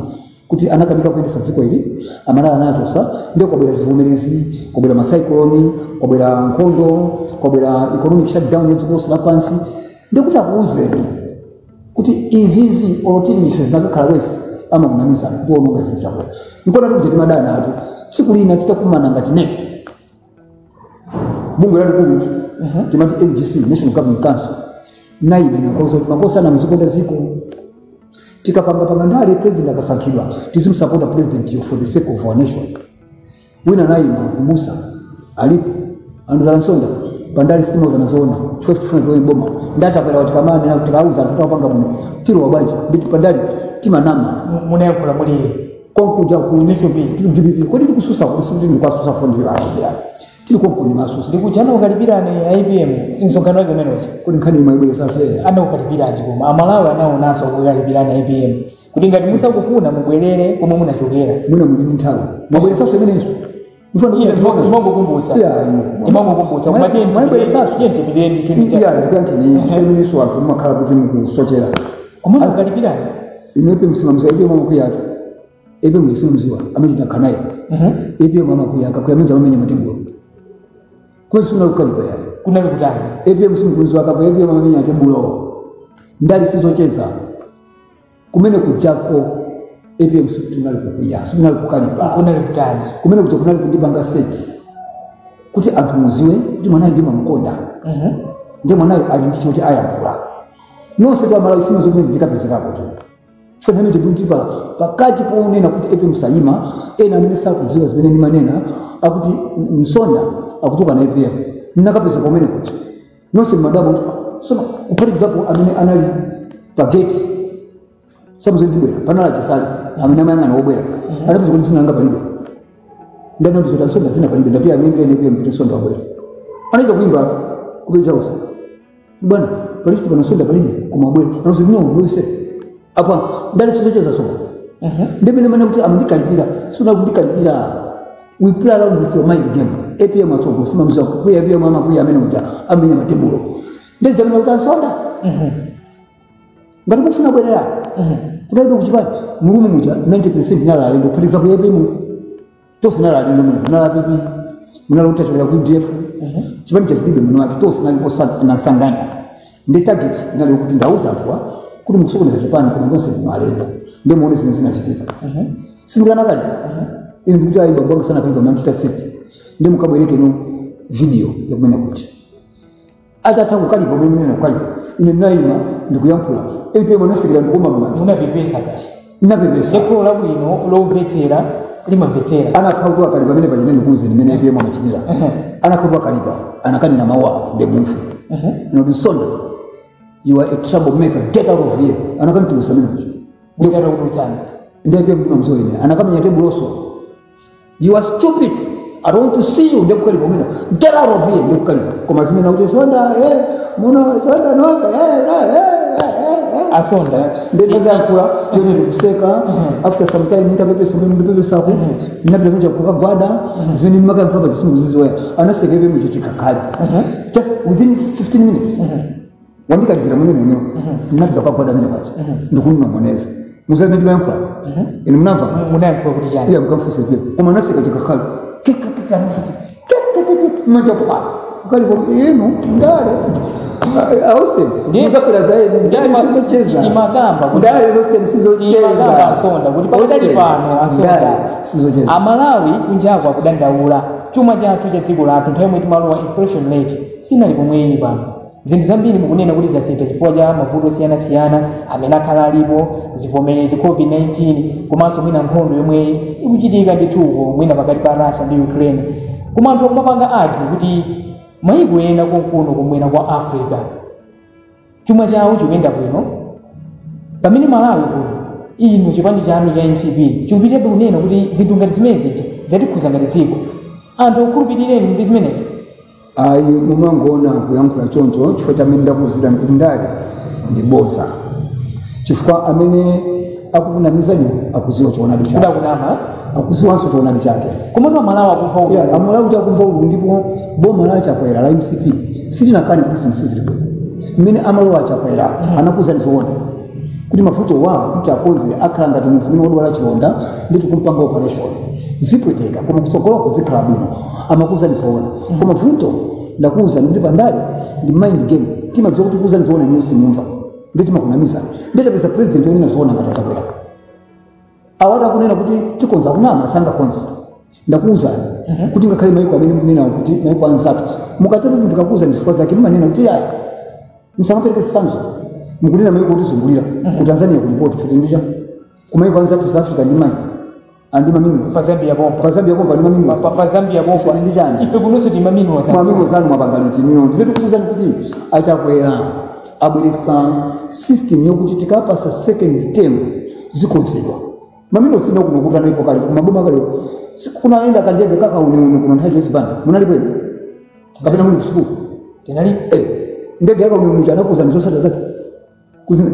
kuti anakanika kuendesa dziko ili amala anachosa ndio kwabwera zivomerezi kwabwera macyclone kwabwera nkhondo kwabwera economic shutdown ya dziko lonse lapansi ndio kuti akuuzeni kuti izizi olotili ife zinakakhala wesi amakunamiza kuti ononga zinthu Chakwera nkona kuti timadana atu tsiku lina titakumana ngati neki bunge lalikulu timati NGC National Government Council naime nakoza kuti makosa na mzikonda ziko tikapanga ndale president akasankhidwa tizimsapota president for the sake of our nation wina naima mbusa alipo andala Ansonda pandali sitima zanazoona 50 kwa boma ndacha pale katika mani na tukauza tutapanga muno tiro wabanje nditi pandali tima nama munayakula muri konkuja kunisho bi kodi kususa kususa ni kwa susa fondi ya tili konko ni masusa ndikuchana ukalipirani IBM insongano yake menoje kodi nkhani maibele safe ana ukalipirani koma amalawi anawo naso ukalipirani IBM kuti ngati musa kufuna mubwerere komwe munachokera muna muli nthawi mabwere safe menezo mfano timango kumbutsa kuma maibele safe tiyenti ndikanti ni feminist watu makhala kuti mukusochera koma ukalipirani inepe msimamizi IBM mama kuyatu ebe mziwa amejina kanaye ebe mama kuyaka kuyamenza wamenye matembulo kwa suna ukalipa ya kuna likutana ebe msimukunzi wakapo ebe mama menya matembulo ndali sizocheza kumene kujako ebe msimutunali kukuya sunali kukalipa kuna likutana kumene kutokunali kundibanga seti kuti anthu muziwe kuti mwanayo ndima mkonda ndi mwanayo alindicho kuti ayankula nonse tu amalawi simu zokumene zitikapezekapo tu fenene chekutipa pakati poonena kuti epe msayima ena amene sakudziwa zimene ni manena akuti msonda akutoka na EPM nakapeza komene kuti nonse madabo so kupata example amene anali pa gate sabuze ndibwera panala chisali amene amayang'ana obwera anapeza kuti sinanga palibe ndana ndizota nsonda zina palibe ndatia amene ne EPM kuti nsonda obwera anaita kuimba kubeja usa bwana polisi bana nsonda palibe kumabwera anazino mwese apa ndali socheza soko ndebe nemana kuti amandikalipira suna kundikalipira we play around with your mind game APM atsogo simamza kuya bia mama kuya amene uta amenya matembulo ndezi jamina utansonda ngati kufuna bwerera kutalibe kuchipani mulumu muja 90% nala alendo for example APM tosi nala alendo nala pipi munalo utachokera ku DF chipani cha sidibe muno wake tosi nali kosa na sanganya ndi target inali kuti ndauza atwa kuti mukusokona chipani kuna nonse malendo ndio muone zimezina chitika simulana kali ini kuti ayi babanga sana kali Manchester City ndio mukabwereke no video ya kumena kuti ata tangu kali bomene na kali ine naima ndikuyampula epe mwanasikira ndikoma manje una bibesa ka na bibesa eko labu ino lo vetera lima vetera ana kautu akali pamene pachimene kuzi nimene epe mwachitira ana kautu akalipa anakani na mawa nde mumfu no disonda you are a troublemaker get out of here anakani tulisamina wizara ututana ndio epe mzuri anakami nyate buloso you are stupid I don't want to see you ndekukali pomena get out of here ndekukali koma zime na utesonda muno sonda nosa asonda ndekaza kula yote kuseka after some time mtapepe saku nabira kuja kukagwada zime ni maka kwa basimu zizoya anasegebe mu chikakali just within 15 minutes wandika libira munene nyo nabira kwa gwada mine bacho ndikunima moneza muzabe ndi bayamfra ine mnava munayakula kuti chani iya mkamfuse pia koma naseka chikakali mmoja kwa kali kwa yenu ndale Austin mzafira zaidi ndale sizocheza imakamba ndale Austin sizocheza asonda kuti pakati pano asonda sizocheza amalawi kunjakwa kudandaula chuma chathu cha dziko lathu nthawi imwe timalowa inflation rate sinali pomwe ili pano zinthu zambiri mukunena kuti zasintha chifukwa cha mavuto osiyanasiyana amene akhala alipo zivomerezi COVID-19 komanso mwina nkhondo yomwe ikuchitika ndithuko mwina pakati pa Russia ndi Ukraine koma anthu akumapanga ati kuti mayiko ena konkuno kumwera kwa Africa chuma chawo chikuyenda bwino pamene Malawi kuno inu chipani chanu cha MCP chikupitirabe kunena kuti zinthu ngati zimezi zatikhuza ngati dziko anthu okhulupirireni ndi zimenezi ayi mumangona kuyankhula choncho chifukwa chamene ndakuzira kuti ndale ndi boza chifukwa amene akukunamizani akuziwa choonadi chake akuziwanso choonadi chake komatu amalawi akufa uku amalawi kuti akufa uku ndipo boma la chakwera la MCP silinakani business zilipo mmene amalowa chakwera anakuzani zoona kuti mavuto wa kuti akonze akhala ngati munthu amene wadwala chilonda ndi tikumpanga operation zipweteka koma kutsogolo kuzikhala bwino amakuzani zoona koma vuto ndakuza ndi pandale ndi mind game timadziwa kuti kuzani zoona nyusi mumva nditi makunamiza ndete pesa president onena zoona ngati achakwera awada kunena kuti tikonza kunama sanga konza ndakuza kuti ngakhale maiko amene munena kuti maiko anzatu mukatero mtu kakuza ndifukwa zake mmanena kuti ya msamapereke sanzo mukunena maiko kuti zungulira ku Tanzania kulipoti futi ndisha kumaiko anzatu za Africa ndi mai andima minerals pa Zambia pompa pa Zambia pompa andima minerals pa Zambia pompa ndijani ife kunoso tima minerals zanu mabangaliti miyo ndizo tukuzani kuti achakwera abweresa system yokuti tikapasa second term zikonzedwa mamino sino kunokuta ndipo kale kumaboma kale kunaenda kandege kaka uno kuno nthawi yosibana munalipo kapena muli kusuku tinali ndege yaka uno mchana kuzani zosata zake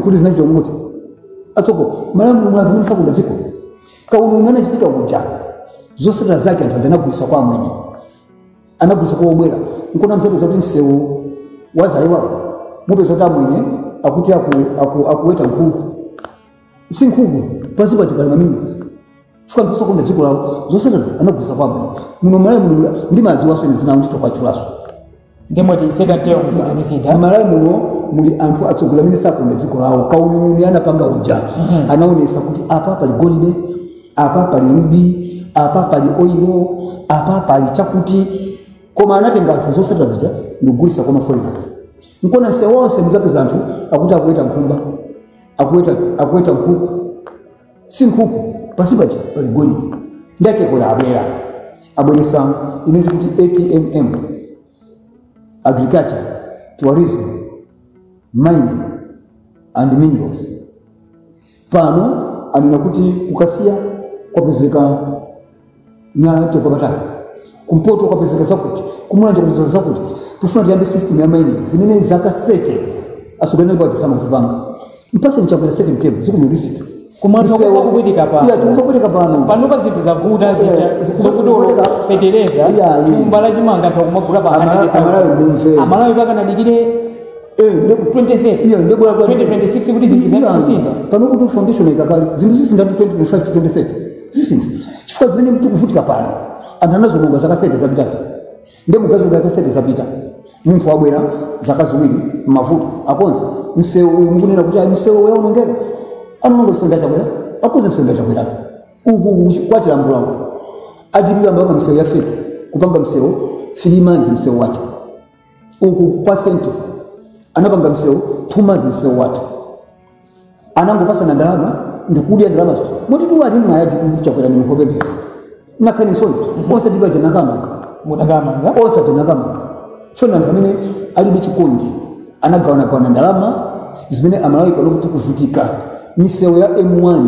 kuti zinacho ngote atoko malamu mwana sakunda ziko ka uno ngana chitika kuja zosata zake anthu anagusa kwa mwenye anagusa kwa obwera nkona mzebe zati nsewu wazaliwa mupeza kuti amwenye akuti akuweta nkhuku si nkhuku pasi pati pali mamimizi chifukwa mpisa konda dziko lawo zosata anagusa kwa mwenye muno malayi muno ndi madzi waswene zinawo nditho kwachulaso ndemoti second term zizisintha malayi muno muli anthu atsogola amene sakonda dziko lawo kauni muni anapanga uja anaonesa kuti apa pali golide apa pali rubi apa pali oilo apa pali chakuti koma anatenga anthu zosata zija ndikugulisa kwa maforeigners nkona se wonse muzapeza anthu akuti akuweta nkhumba akuweta nkhuku si nkhuku pasi paja pali golide ndachekola abweresa imene kuti ATMM agriculture tourism mining and minerals pano anena kuti ukasiya kwapezeka nyala topakatali kumpoto kwapezeka zakuti kumulanja kwapezeka zakuti tufuna tiyambe system ya mining zimene zaka 30 asukanali kwa tisama zipanga mpasa nchakwera second term zikumulisitu kumatu kukupitika pano iya tukupitika pano pano pa zinthu zavuta zija zokuti fetereza tumba la chimanga tokumagula pa amalawi paka nadikire 2030 iya ndego 2026 kuti zikuzinda pano kuti foundation ikakali zinthu zisinda 2025 to 2030 zisinda chifukwa zimene mtu kuvutika pano anthu anazononga zaka 30 zapitazi ndemugazo zaka 30 zapita munthu wabwera zaka ziwiri mavuto akonza msewu mukunena kuti msewu yaunongeka anononga msewu chakwera akonza msewu chakwera uku kwachilambulawo adibira mbanga msewu ya fake kupanga msewu 3 months msewu wati uku kwa sento anapanga msewu 2 months msewu wati anangopasa na ndalama ndikudya ndalama moti tu ali mwayati chakwera ni mkopembe nakani soni osa diba janakamanga mudakamanga osa janakamanga sona ngamene ali bichikondi anagawana ndalama zimene amalawi pano kuti kuvutika misewu ya M1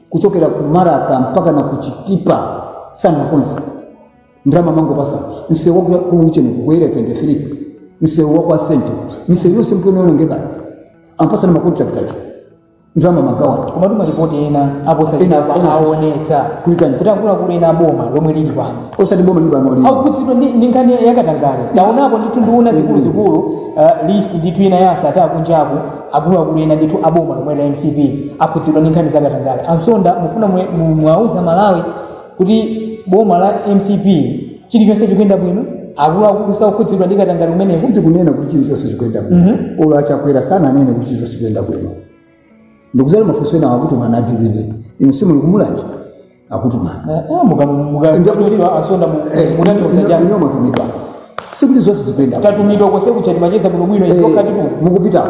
kuchokera ku Maraka mpaka na kuchitipa sana konza ndalama mango pasa msewu ku uchene kukwera 23 msewu kwa sento msewu yose mkono unongeka ampasa na macontractors ndalama magawa koma tumalipoti ena apo sajina aonetsa kuti akula kule ena boma lomwe lili pano osati boma lili pano akutsidwa ndi nkhani yakatangale taonapo ndithu ndiuna zikuluzikulu list ndithu ina yasa atakunjaku akulu ena ndithu aboma lomwe la MCP akutsidwa ndi nkhani zakatangale amsonda mufuna mwauza Malawi kuti boma la MCP chilichonse chikuyenda bwino akulu saukhudzidwa ndi katangale umenewo sitikunena kuti chilichonse chikuyenda bwino ola achakwera sana anene kuti chilichonse chikuyenda bwino ndikuzali mafunso ena akuti mwana adilive inu simu likumulanja akuti mwana mukamuka asonda munatozaja ino matumika sikuti zonse zikuyenda tatumidwa kwase kuchati macheza bwino ikokati tu mukupita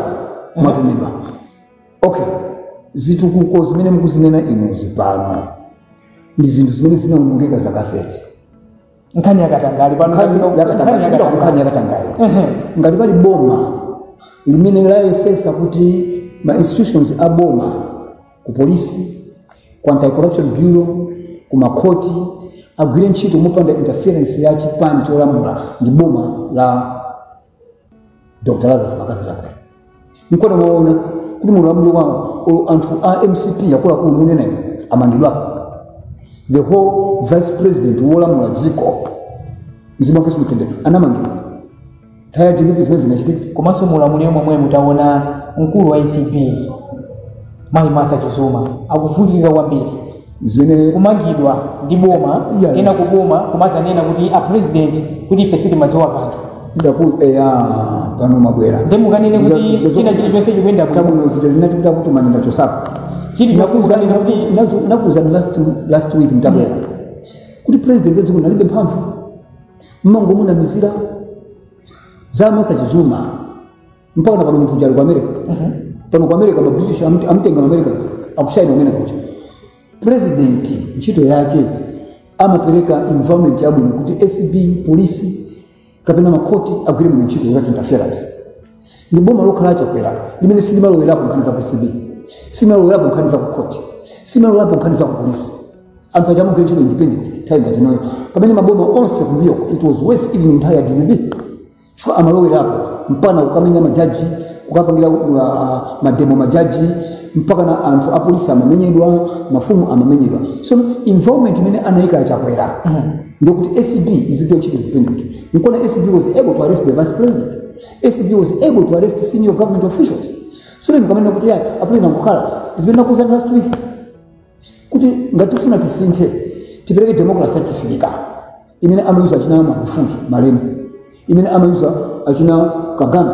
matumidwa okay zitukuko zimene mukuzinena inu zipano ndi zinthu zimene zinaonongeka zaka 30 nkhani yakatangale pano nkhani yakatangale ngati pali boma limene layesesa kuti ma institutions aboma ku polisi ku anti-corruption bureau ku makoti agwire ntchito mopanda interference ya chipani cholamula ndi boma la Dr. Lazarus Makaza Chakwera nkona maona kuti mulamulo wawo anthu a MCP yakula munene amangidwa the whole vice president wolamula dziko mzima kwa mtende anamangidwa tayari ndipo zimene zinachitika komanso mulamuliro momwe mutaona mkulu wa ICP Mai Martha Chizuma akuvutika kwambiri zimene kumangidwa ndi boma ena kuboma kumazanena kuti a president kuti ife siti madziwa kanthu ndaku pano mabwera ndemukanene kuti china chilichonse chikuyenda bwino zinatika kuti manenda chosaka chili nakuza last week mtabwera kuti president wedziko nalibe mphamvu mmango muna mizira za Martha Chizuma mpaka na pano mtu jali kwa America pano kwa America ma British amtenga Americans akushaina umene kucha president ntchito yake amapereka environment yabwino kuti SB polisi kapena makoti agwire bwino ntchito ya interference. Ndi boma lokhala chakwera limene silimalowerapo nkhani za ku SB, simalowerapo nkhani za ku court, simalowerapo nkhani za ku polisi. Anthu achamugwira ntchito independent time ngati noyo. Pamene maboma onse kumbiyo it was worse even entire DPP. So amalowerapo mpana kukamenya majaji, kukapangira mademo majaji, mpaka na anthu a polisi amamenyedwa, mafumu amamenyedwa. So environment imene anayika ya chakwera ndokuti SCB is very independent. Nkona SCB was able to arrest the vice president. SCB was able to arrest senior government officials. So then kamene kuti apule na kukhala zibenda kuza last week kuti ngatufuna tisinthe tipereke democracy certificate imene amayuza achina Magufuli Malemu, imene amayuza achina Kagame,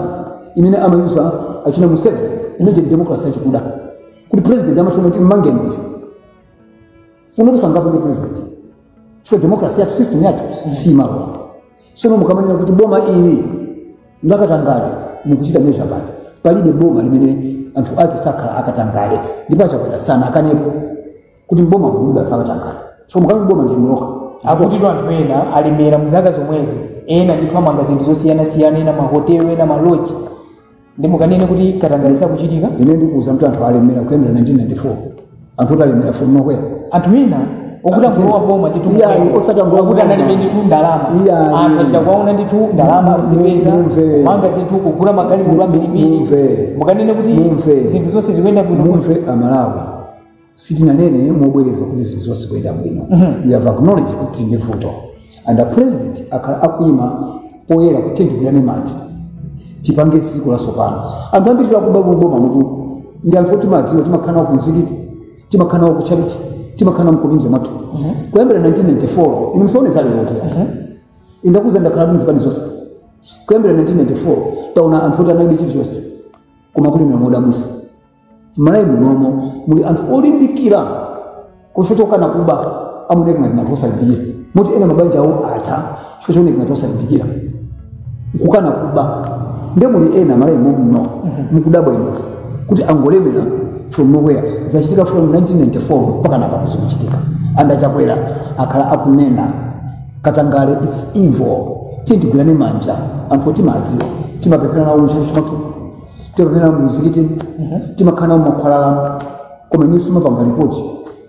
imene amayuza achina Museveni, imene democracy chikuda kuti president amatona kuti mangeni icho unokusangapo ndi president. So democracy yatu system yatu si malo. So mukamanena kuti boma ili ndakatangale mukuchita measure bati palibe boma limene anthu ake sakhala akatangale ndipo achakwera sana akanepo kuti mboma muda akatangale. So mukamene boma ndimloka akutidwa anthu ena alemera muzaka zomwezi ena ndithu amanga zinthu zosiyana-siyana, ena mahotelo, ena maloji, ndi mukanene kuti katangalisa kuchitika. ine ndikuuza mtu anthu alemera kuyambira 1994 anthu alemera from nowhere. Anthu ena okutangulowa boma ndithu okuti analibe ndithu ndalama, anthu achita kuwaona ndithu ndalama kuzipeza manga zinthu kugula magalimoto ambirimbiri. Mukanene kuti zinthu zonse zikuyenda bwino. Mumve Amalawi sitinanene mobwereza kuti zinthu zonse zikuyenda bwino. We have acknowledged kuti ndi vuto and the president akhala akuyima poyera kutendekirane manja tipange dziko lasopano. Anthu ambiri akuba boma mutu ndi anthu oti madziwa timakhala ku mzikiti, timakhala ku charity, timakhala mkominja matu. Kuyambira 1994 ine msaoneza lero kuti indakuza ndakhala mzipani zonse. Kuyambira 1994 taona anthu oti analibe chili chonse koma kuli mmoda musi Malawi munomo muli anthu olimbikira kufotoka na kuba amuneka ngati anthu osalimbikira muti ena mabanja awo ata chochoneka ngati osalimbikira kukana kuba nde muli ena Malawi muno mukudabwa inosi kuti angolemera from nowhere zachitika from 1994 mpaka napano zikuchitika. Anda chakwera akhala akunena katangale it's evil tindigwirane manja anthu oti madziwa timapekana nawo nchachimatu timapekana muzikiti timakhala mumakhwalala koma nyusi mapanga ripoti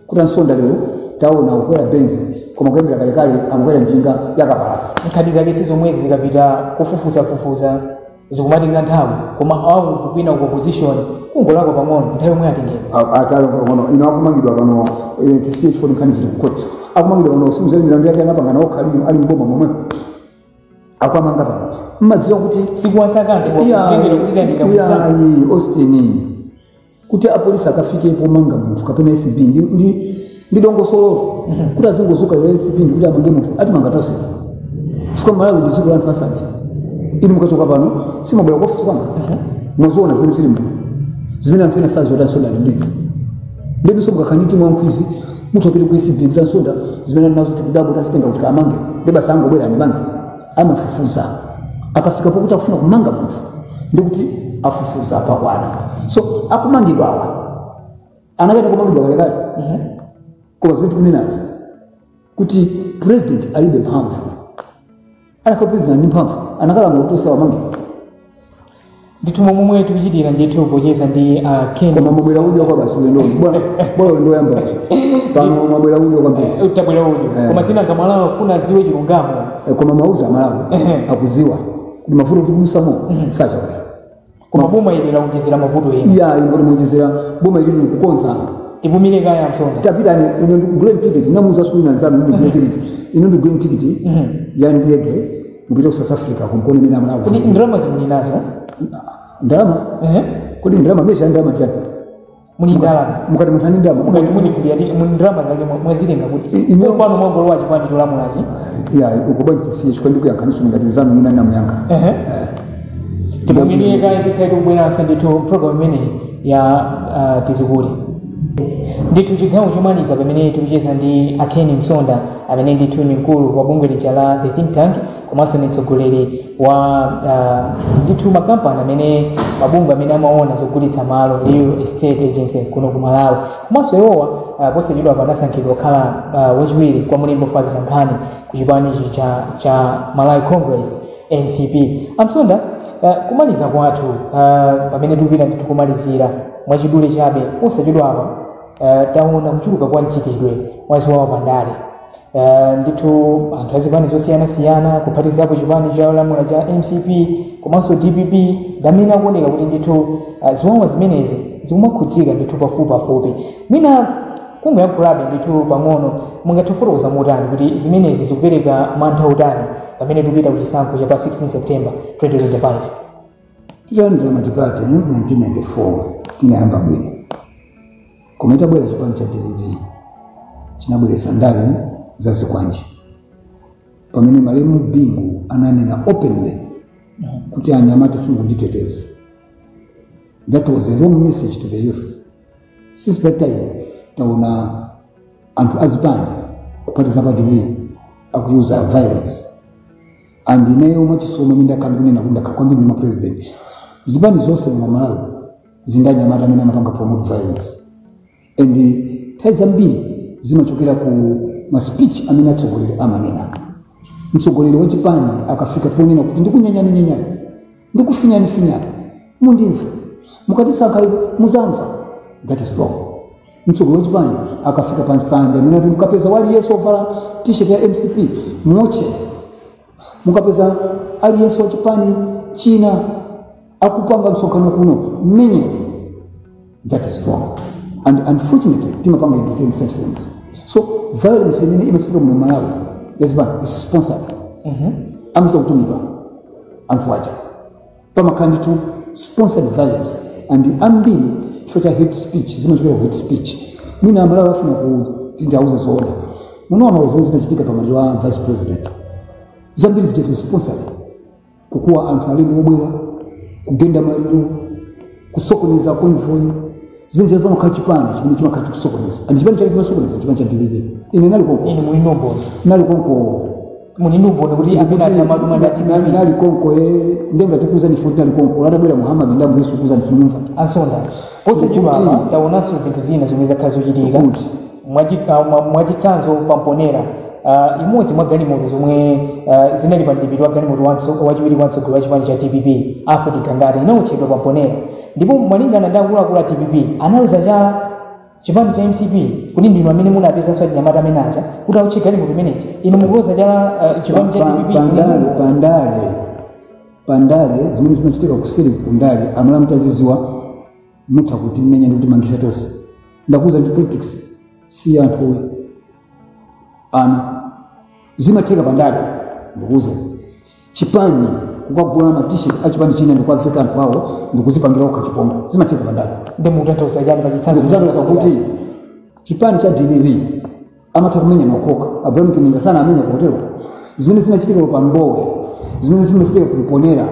kuti ansonda lero taona ukwera benzi koma kuyambira kalekale amukwera njinga yakapalasa. Nkhani zake sizomwezi zikapita kufufuza zikumatirira nthawi koma awu kupina ku opposition kungolako pang'ono nthawi yomwe atengera atalo pang'ono ino akumangidwa pano tisiye chifoni nkhani zili kukoti akumangidwa pano simuzali milandu yake anapanga nawo khalimu ali mboma momwe akwamanga pano mmadziwa kuti sikuwansaka anthu kutengera kuti tandika muzaka Austin kuti apolisi akafikepo manga munthu kapena SB ndi dongosolo kuti azingozuka yo SB ndi kuti amange munthu atimanga tonse chifukwa Malawi ndi dziko la anthu asanje. Inu mukachoka pano simabwera ku office kwanga mwazoona zimene zili muno zimene anthu ena saziona nsonda ndizi ndipo somukakhaniti mwankwizi mutopita ku SB kuti nsonda zimene nazo tikudabo tasitenga kuti amange ndi basa angobwera animange amafufuza akafika pokuti akufuna kumanga munthu ndikuti afufuza apakwana. So akumangidwa awa anakaita kumangidwa kalekale koma zimene tikunenazi kuti president alibe mphamvu anaka president ndi mphamvu anakala mutusa wamangi ndithu momwe tikuchitira ndithu pocheza ndi Ken koma mabwera ujo kwa basi ndo bora ndo yamba pano mabwera ujo kwa mbele utabwera ujo koma sina kamala afuna dziwe chilungamo koma mauza Malawi akuziwa kuti mavuto tikusamo sacha bwera koma boma ili la kuchezera mavuto yenu ingoti muchezera boma ili kukonza tipumile kaya msonda tapita ino green ticket namuza swina nzanu ndi green ticket ino ndi green ticket ya ndege mpita South Africa kumkoni mina Malawi kuti ndrama zimuni nazo ndalama kodi ndalama mesha ndalama tani muni ndalama mukati mutani ndalama muni kuli ati muni ndalama zake mwazilenga kuti kwano mwangolo wachi kwani cholamulachi ukubanja tisiye chikwandi kuyankhaniswa ngati zanu nyina na muyanga tipumile kaya tikhaito kubwera so ndithu program imene ya tizukuli ndithu chigawo chomaliza pamene tikucheza ndi Aken Msonda amene ndithu ni mkulu wa bungwe lija la The Think Tank komanso ni mtsogoleri wa ndithu makampani amene mabungwe amene amaona zogulitsa malo Real Estate Agency kuno ku Malawi komanso iwowa posachedwa panasankhidwa kukhala wachiwiri kwa mulembo ofalitsa nkhani ku chipani cha Malawi Congress MCP. Amsonda, kumaliza kwathu pamene tikupita ndithu kumalizira mwachidule chabe posachedwa apa taona kuchuluka kwa mchitidwe waziwawa pandale ndithu anthu azipani zosiyana-siyana kuphatikizapo chipani cha olamula cha MCP komanso DPP damene akuoneka kuti ndithu ziwawa zimenezi zikumakhudzika ndithu pafupi mwina kungoyankhulabe ndithu pang'ono mungathifotokoza motani kuti zimenezi zikupereka mantha utani pamene tikupita kuchisankho cha pa 16 September 2025. Tichalandira matipati 1994 tinayamba bwino koma itabwera chipani cha DPP chinabweretsa ndale za zikwanje pamene Malemu Bingu ananena openly kuti anyamata simunditeteza. That was a wrong message to the youth. Since that time taona anthu azipani kupatiza pa DPP akuuza violence and ineyo mwachisoma minda kambinena kunda kakwambini ma president zipani zonse mu Malawi zindanyamata amene amapanga promote violence and taiza mbiri zimachokera ku ma speech amene atsogoleri amanena. Mtsogoleri wa chipani akafika ponena kuti ndikunyanyani ndikufinyani mundimva mukatisankha muzamva. That is wrong. Mtsogoleri wa chipani akafika pa nsanja nena kuti mukapeza wali yeso ovala t-shirt ya MCP moche mukapeza ali yeso wa chipani china akupanga msonkhano kuno menye. That is wrong. And unfortunately timapanga entertain such things. So violence in imachitika mu Malawi is sponsored. Amista kutumipa antwacha pamakandi to sponsored violence and ambili future hate speech zimachitika hate speech. Mina Malawi afuna kutindauza zoona unaona waziwezi zinachitika pamoja wa vice president zambili zijetu sponsored kukuwa anthu alendo obwera kugenda maliro kusokoneza convoy zimene zava makachipani chimene chimakati kusokoneza and chipani chake chimasokoneza chipani cha DPP ine nali konko muni nombo kuti amene cha maduma ndati nali konko ndenga tukuza ni futi nali konko adabwera Muhammad ndamu Yesu kuza nsimumva Ansonda posachedwa taonanso zinthu zina zomwe zakhazochitika mwachitsanzo pamponera imodzi mwa galimoto zomwe zinali pa mdipiti wa galimoto wachiwiri watsogolo wa chipani cha TPP Africa ngati inautchedwa pamponera ndipo malingana ndi akuluakulu a TPP anauza cha chipani cha MCP kuti ndinu amene munapeza swa nyamata amene acha kuti autche galimoto imenechi inu mukuloza cha chipani cha TPP pandale zimene zimachitika kuseri kundale amala mtaziziwa mutha kuti mmenya ndi kuti mangisa tonse ndakuza ndi politics si anthu ana zimatheka pandale ndikuze chipani kukagula ma t-shirt achipani china ndikwafika anthu awo ndikuzipangira okha chiponga zimatheka pandale ndimutantauza jani pachitsanzo kutantauza kuti chipani cha DPP amatha kumenya nokoka Abraham Pinilla sana amenya kotero zimene zinachitika pa Mbowe zimene zimachitika kuponera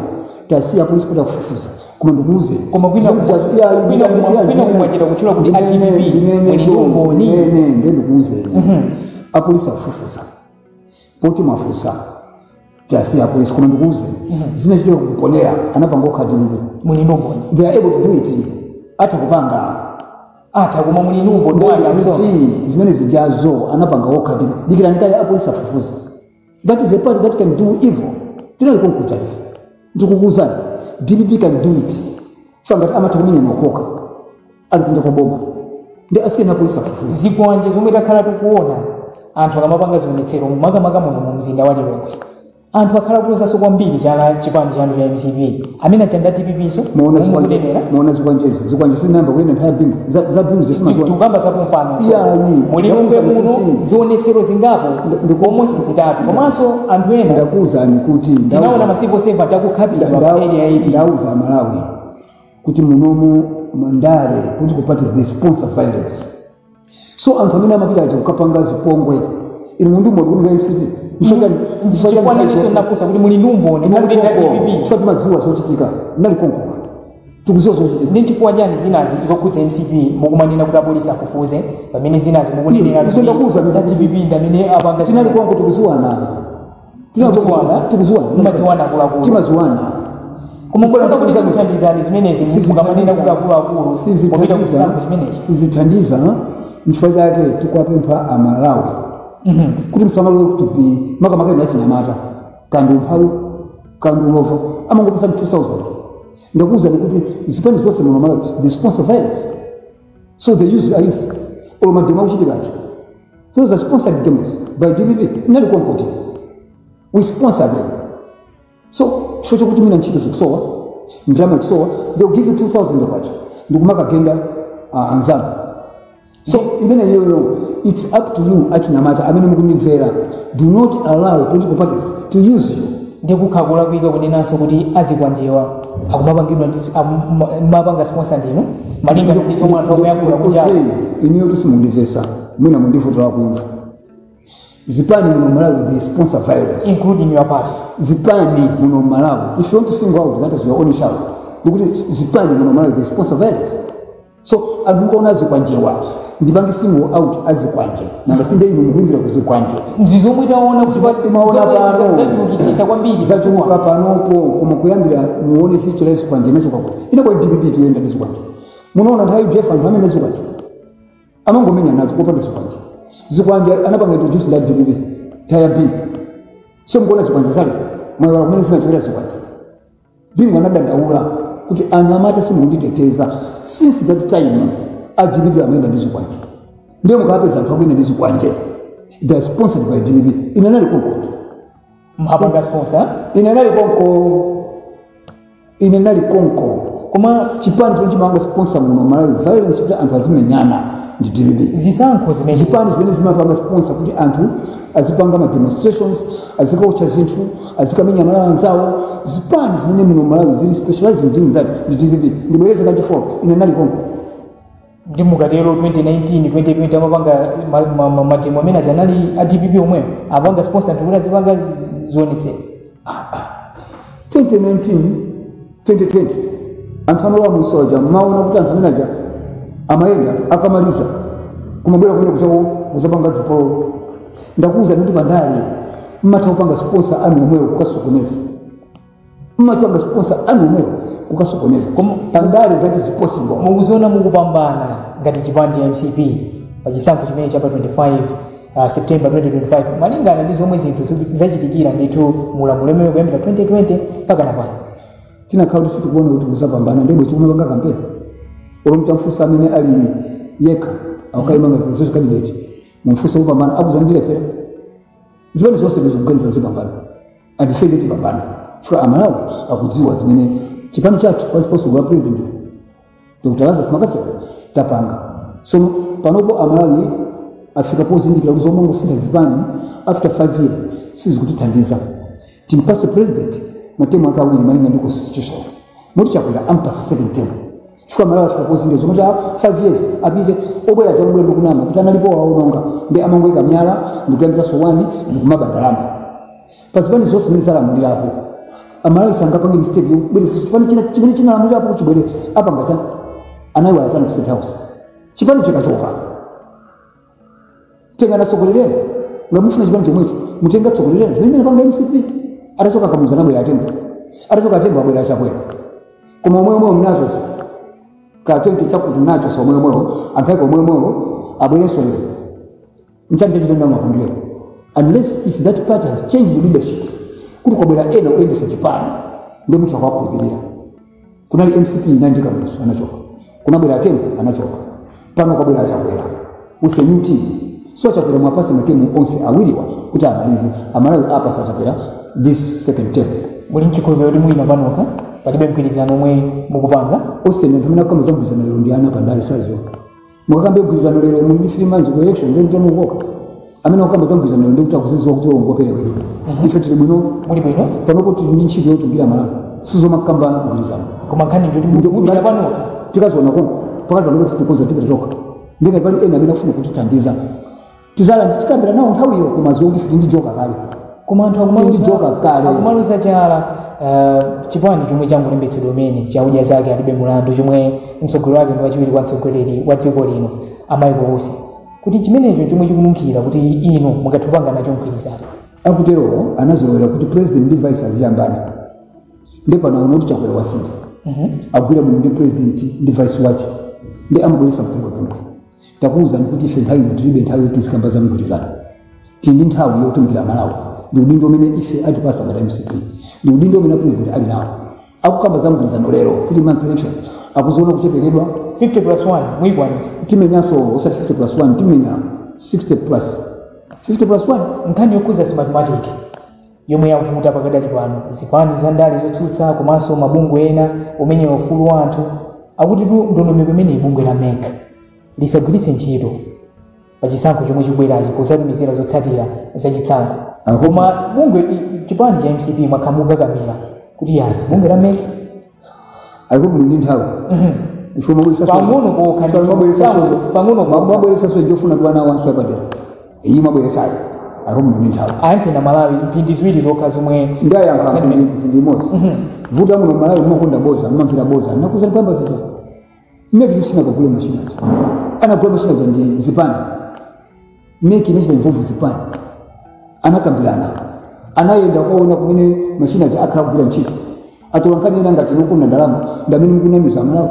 tasiya police kuta kufufuza koma ndikuze koma kwina kumwachira kuchula kuti ATPP ndikuze apolisi akufufuza poti mafusa tasiya police koma ndikuze zinachitika kuponera anapangoka DPP muli nombo they are able to do it atakupanga kuma muli nombo zimene zijazo anapanga woka dikiranika apolisi afufuza. That is a party that can do evil. Tuna konkuta ndikukuzana DPP can do it fanga amatakumenya nokoka alipinda kwa bomba ndi asiyena polisi afufuza zikwanje zomwe takhala tukuona anthu akamapanga zionetsero makamaka muno mu mzinda wa Lilongwe anthu akhala kuloza so kwambiri chala chipani cha anthu ya MCP amene achanda TPP so muona zikwanje sinamba kwene nthawi bingu za bingu zisima tukamba sakumpana mu Lilongwe muno zionetsero zingapo almost zitatu komanso anthu ena ndakuza ni kuti ndinaona masipo seva takukhabira pa area 8 ndauza Malawi kuti munomo mandale kuti kupata the sponsor violence so anthu amene amapita aje kukapanga zipongwe ino mundu mwa MCP ndifanya niso nafusa kuti muli ndumbo ne kuti nda TPP kusati madziwa zochitika ndali konko tikuzozo ndi chifukwa chani zinazi zokhudza MCP mukumanena kuti apolisi afufuze pamene zinazi mukunenera kuti TPP ndamene apanga tinali kwangu tikuzuwana timaziwana akuluakulu timaziwana koma mbona kuti zikuthandizani zimenezi mukamanena kuti akuluakulu popita kuzisankho chimenechi sizithandiza nchifukwa chake tikwapempha amalawi kuti msamalo kuti makamaka achinyamata kandi umphawi kandi ulova amangopesa 2000 ndakuza kuti zipani zonse mu Malawi the sponsor violence so they use youth or mademo uchitikachi those are sponsored demos by DPP nali konkoti we sponsor them so chocho kuti mina nchito zikusowa ndrama kusowa they'll give you 2000 kwacha ndikumaka genda anzana so imene yoyo it's up to you achinyamata amene mukunimvera do not allow political parties to use you ndikukakula kuika kunenanso kuti azikwanjewa akumapangidwa mapanga sponsor ndino malinga ndizo mwana wakuyankhula kuja iniyo tisimundivesa mwina mundivutola kuimva zipani muno Malawi they sponsor violence including your party zipani muno Malawi if you want to single out that is your own shout because zipani muno Malawi they sponsor violence so andikona zikwanjewa ndibange single out azikwanje nanga sinde ino mukumbira kuzikwanje ndizomwe taona kuti imaona pano zatinukitsitsa kwambiri zazimuka panopo koma kuyambira muone history yazikwanje nacho kwakuti ina kwa DPP tuyenda ndizikwanje munaona nthawi Jeff anthu amene zikwanje amangomenya nacho kopanda zikwanje zikwanje anapanga introduce la DPP taya B so mkuona zikwanje sale mwa kumene sinachokera zikwanje bili nganadandaula kuti anyamata simunditeteza since that time DPP ameenda ndizikwanje ndiye mukapeza anthu akwene ndizikwanje they are sponsored by DPP inanali konko mapanga sponsor inanali konko koma chipani chimanga sponsor muno Malawi violence kuti anthu azimenyana ndi DPP zisankho zimene chipani zimene zimapanga sponsor kuti anthu azipanga ma demonstrations azikaucha zinthu azikamenya Malawi anzawo zipani zimene muno Malawi zili specialized in doing that ndi DPP ndibwereze kati 4 inanali konko ndi mukatero 2019 2020 amapanga matemo amene ajanali a DPP omwe apanga sponsor kuti azipanga zionetse 2019 2020 anthu amalowa musoja maona kuti anthu amene aja amayenda akamaliza kumabwera kwene kuchako kuzapanga zipolo ndakuuza kuti bandali mmatha kupanga sponsor anu omweyo kukasokoneza mmatha kupanga sponsor anu omweyo kukasokoneza bandali that is possible mukuziona mukupambana ngati chipani cha MCP pa chisankho chimene chapa 25 September 2025 malingana ndi zomwe zinthu zachitikira ndithu mulamulo umene kuyambira 2020 mpaka napano tinakhala kuti tikuona kuti kuzapambana ndibwe chikumapanga kampeni olomta mfusa amene ali yekha akayima ngati presidential candidate mumfusa kupambana akuzandilepera zimene zonse ndizikuganiza zipambana adifende tipambana chifukwa amalawi akudziwa zimene chipani chathu pasiponso kwa president Dr. Lazarus Makaseka tapanga sono panopo amalawi afika pozindikira kuti zomwe ngosintha zipani after 5 years sizikutithandiza timpase president matemu akawiri malinga ndi constitution moti chakwera ampasa second term chifukwa Malawi afika pozindikira zomwe 5 years apite obwera chamubwendo kunama kuti analipo waononga ndi amangoika myala ndikuyambira so 1 ndikumabandalama pazipani zonse zimene zalamulirapo amalawi sangapange mistake yobwereza chipani chimene chinalamulirapo kuchibwere apanga chani anayiwala chani ku State House chipani chikachoka tenga nasogolerera ngamufuna chipani chomwecho mutenga tsogolerera zimene napanga MCP atachoka kamuza nabwera atembo atachoka atembo abwera achakwera koma omwe mnazo ka 20 chakuti nacho so omwe anthu ake omwe abwereso lero mchanje chitenda mapangirero unless if that party has changed the leadership kuti kwabwera ena oyendesa chipani ndi munthu akakhulupirira kunali MCP inandika munthu anachoka kunabwera atembo anachoka pano kwabwera achakwera with a new team so chakwera mwapasi matemu onse awiriwa kuti amalize amalawi apasa chakwera this second term muli mchikhulupiriro kuti mwina panoka palibe mgwirizano omwe mukupanga Austin anthu amene akukamba za mgwirizano lero ndi ana pandale saziwa mukakambe mgwirizano lero muli ndi 3 months ku election ndi mtono ukoka amene akukamba za mgwirizano lero ndi kuti akuziziwa kuti ongopere wero ife tili bwino muli bwino panopo tili ndi ntchito yotungira Malawi sizomакamba mgwirizano koma nkhani ndi kuti panoka tikaziona konko pakati panopo tikukonza tipetoka ndinga pali ena amene afuna kutithandiza tizala ndichikambira nawo nthawi iyo koma ziwo kuti ndi joka kale koma anthu Tindijoka kale. akumaluza chala chipani chomwe changolembetsedwa umene chaudya zake alibe mulandu chomwe mtsogoleri wake ndi wachiwiri kwa mtsogoleri wa dziko lino amayiko onse kuti chimenecho chomwe chikununkhira kuti ino mungatipanga nacho mgwirizano akutero anazolowera kuti president ndi vice aziyambana ndi panaona kuti chakwera wasinda agwira muno ndi president ndi vice wache ndi amabweresa mpungwepungwe takuwuzani kuti ife nthawi ino tilibe nthawi yoti zikamba za mgwirizano tili ndi nthawi yotumikira Malawi ndi udindo umene ife atipasa ngati MCP ndi udindo umene president ali nawo akukamba za mgwirizano lero 3 months elections akuzoona kucheperedwa 50+1 mwikwanitsa timenyanso usati 50+1 timenya 50+1 nkhani yokhuza mathematic yomwe yavuta pakadali pano zipani za ndale zotsutsa komanso mabungwe ena umene ufulu wa anthu akuti ndondomeko imene ibungwe la MEC lisagwiritse ntchito pachisankho chomwe chibwerachi posatumizira zotsatira zachitsankho koma bungwe chipani cha MCP makhamuka kamira kuti yani bungwe la MEC alikuwa ndi nthawi pang'ono mabweresa so njofuna tuwana wanso apadera iyi mabweresayo alikuwa ndi nthawi ayanke na Malawi mphindi ziwiri zokha zomwe ndayankha mphindi imodzi vuta muno Malawi mumakonda boza mumamvera boza nakuzali pamba zita MEC tisina kagule mashina anagula mashina ndi zipani MEC inachita involve zipani anakambirana anayenda kuona kumene mashina akhala kugwira ntchito atolankanira ngati nokunda ndalama ndamene mukunamiza Malawi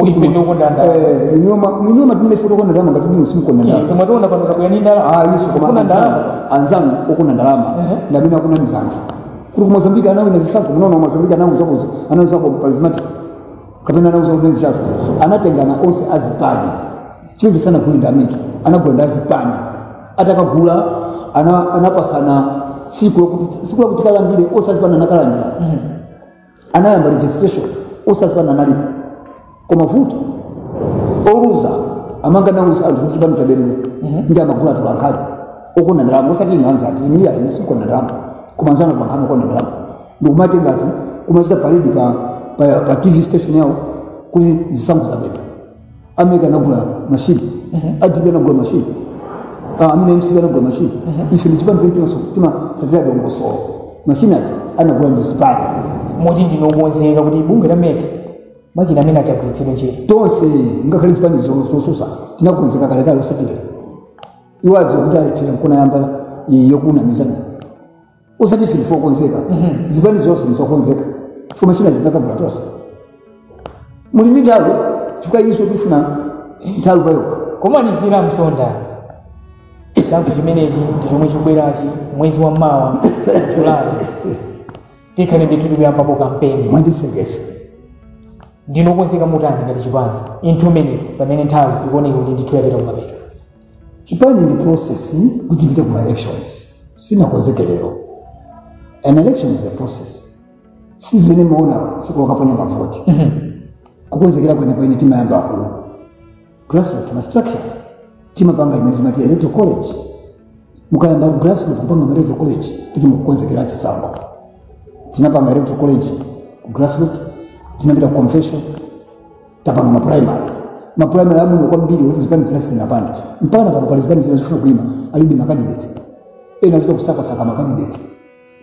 ife ndokunda ndalama minyoma timene futo kona ndalama ngati musimukona ndalama ife mwationa pano zakuyani ndalama yesu koma anzanu okuna ndalama ndamene akunamiza anthu kuti ku Mozambique anawina zisankho munoona Mozambique anawuzako charismatic kapena anawuza kunezi chako anatengana onse azipani choncho sana kulinda MEC anagula ndi azipani atakagula anapasana siku lakuti kalandire onse azipani anakalandira anayamba registration onse azipani analipo koma vuto oluza amanga nawuza anthu kuti chipani chaberero ndi amagula atipankali okona ndalama osati inanzati iniya isikona ndalama koma anzana pankama okona ndalama ndikumatenga atu kumachita parade pa TV station yawo kuti zisankho zabedwa MEC anagula mashini ADP anagula mashini amene MCP anagula mashini ife ndi chipani tima satira dongosolo mashini ati anagula ndi zipani moti ndinokuwonzeka kuti bungwe la MEC makina amene achagwiritsidwa ntchito tonse ngakhale zipani zosusa tinakonzeka kalekale osatira iwadziwa kuti alephera nkona yamba yokunamizana usati fili fokonzeka zipani zonse nizokonzeka fuma mashina zitakabula tonse muli ndi nthawi chifukwa iso tifuna nthawi payoka koma nizira msonda chisankho chimenechi ndi chomwe chikubwerachi mwezi wa mawa Julai tikhale ndithu tikuyambapo kampeni mwandisekesa ndinokonzeka mutani ngati chipani in 2 minutes pamene nthawi ikuoneka kuti ndithu yapita kumapeto chipani ndi process kuti ipite kuma elections sinakonzeke lero an election is a process sizimene maona sikulokaponya mavoti kukonzekera kwenekwene timayamba ku grassroots ma structures timapanga imene timati electoral college mukayamba grassroots kupanga ma electoral college kuti mukukonzekera chisankho tinapanga electoral college grassroots tinapita confession tapanga ma primary amuno kwambiri kuti zipani zinasinapanda mpana pano pali zipani zinazifuna kuima alibi ma candidate ena achita kusakasaka ma candidate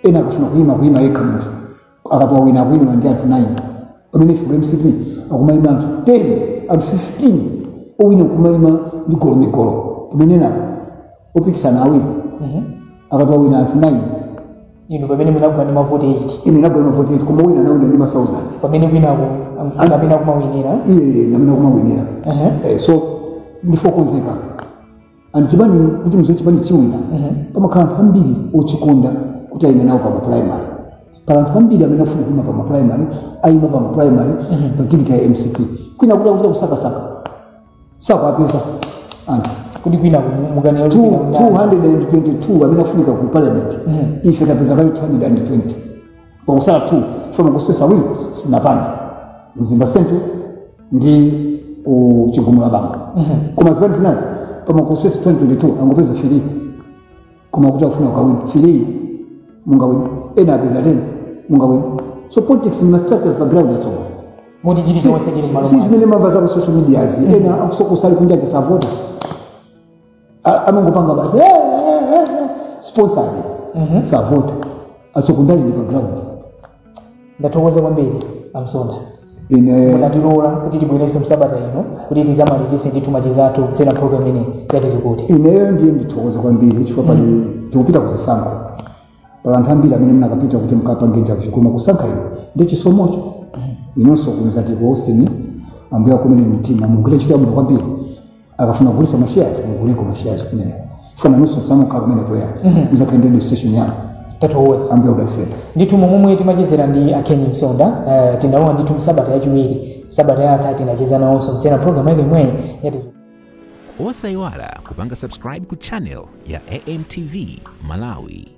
ena akafuna kuima yekha munthu akatoa wina kuima ndi anthu 9 pamene ife MCP akumaima anthu 10 anthu 15 owina kumaima migolo pamene opikisana awiri akatoa wina anthu 9 ino pamene munagula ndi mavoti 8 ine nagula mavoti 8 koma wina anawina ndi ma 1000 pamene kwinako amene kumawinira namene kumawinira so ndifokonzeka and chipani kuti mzo chipani chiwina pamakhala anthu ambiri ochikonda kuti aime nawo pa primary pala anthu ambiri amene afuna kuima pa primary aima pa primary pa tikiti ya MCP kwina kuti kusakasaka sakwapeza anthu kuti kwina mukanero 222 amene afunika ku parliament ife tapeza kali 220 pakusala 2 foma kusesa wili sinapanda Mzimba Central ndi ku Chigumula Banga koma zipani zinazi pama kusesa 2022 angopeza 3 koma kuti afuna kawini 3 mungawini ena apeza 10 mungawini so politics ni structures background ya chongo mudi jiri wonse jiri malo sisi zimene mamba za social media ena akusokusali kunjaja savota amangopanga basi sponsor savota asokundali ndi background. Ndathokoza kwambiri amsonda Ine munatilola kuti tibwerenso msabata ino kuti tizamalizise ndithu machizathu kudzera program ine yatizikuti. Ineyo ndiye ndithokoza kwambiri chifukwa pali tikupita kuzisankho. Pala anthu ambiri amene munakapita kuti mukapange interview koma kusankha iyo ndi chisomocho. Inonso kunzati ku Austin ambuya kumene mtima mugule chito abwino kwambiri. Akafuna kugulisa mashares muguleko mashares kumene. Funa nonso samuka kumene poya. Muzakaendele station yanu. Tathokoza. Ambuya udaliseka. Ndithu momwe timachezera ndi Akenny Msonda tinaona ndithu msabata yachiwiri sabata yatatu tinacheza nawonso mtsena program yake imwe yatizikuti. Osayiwala kupanga subscribe ku channel ya AMTV Malawi.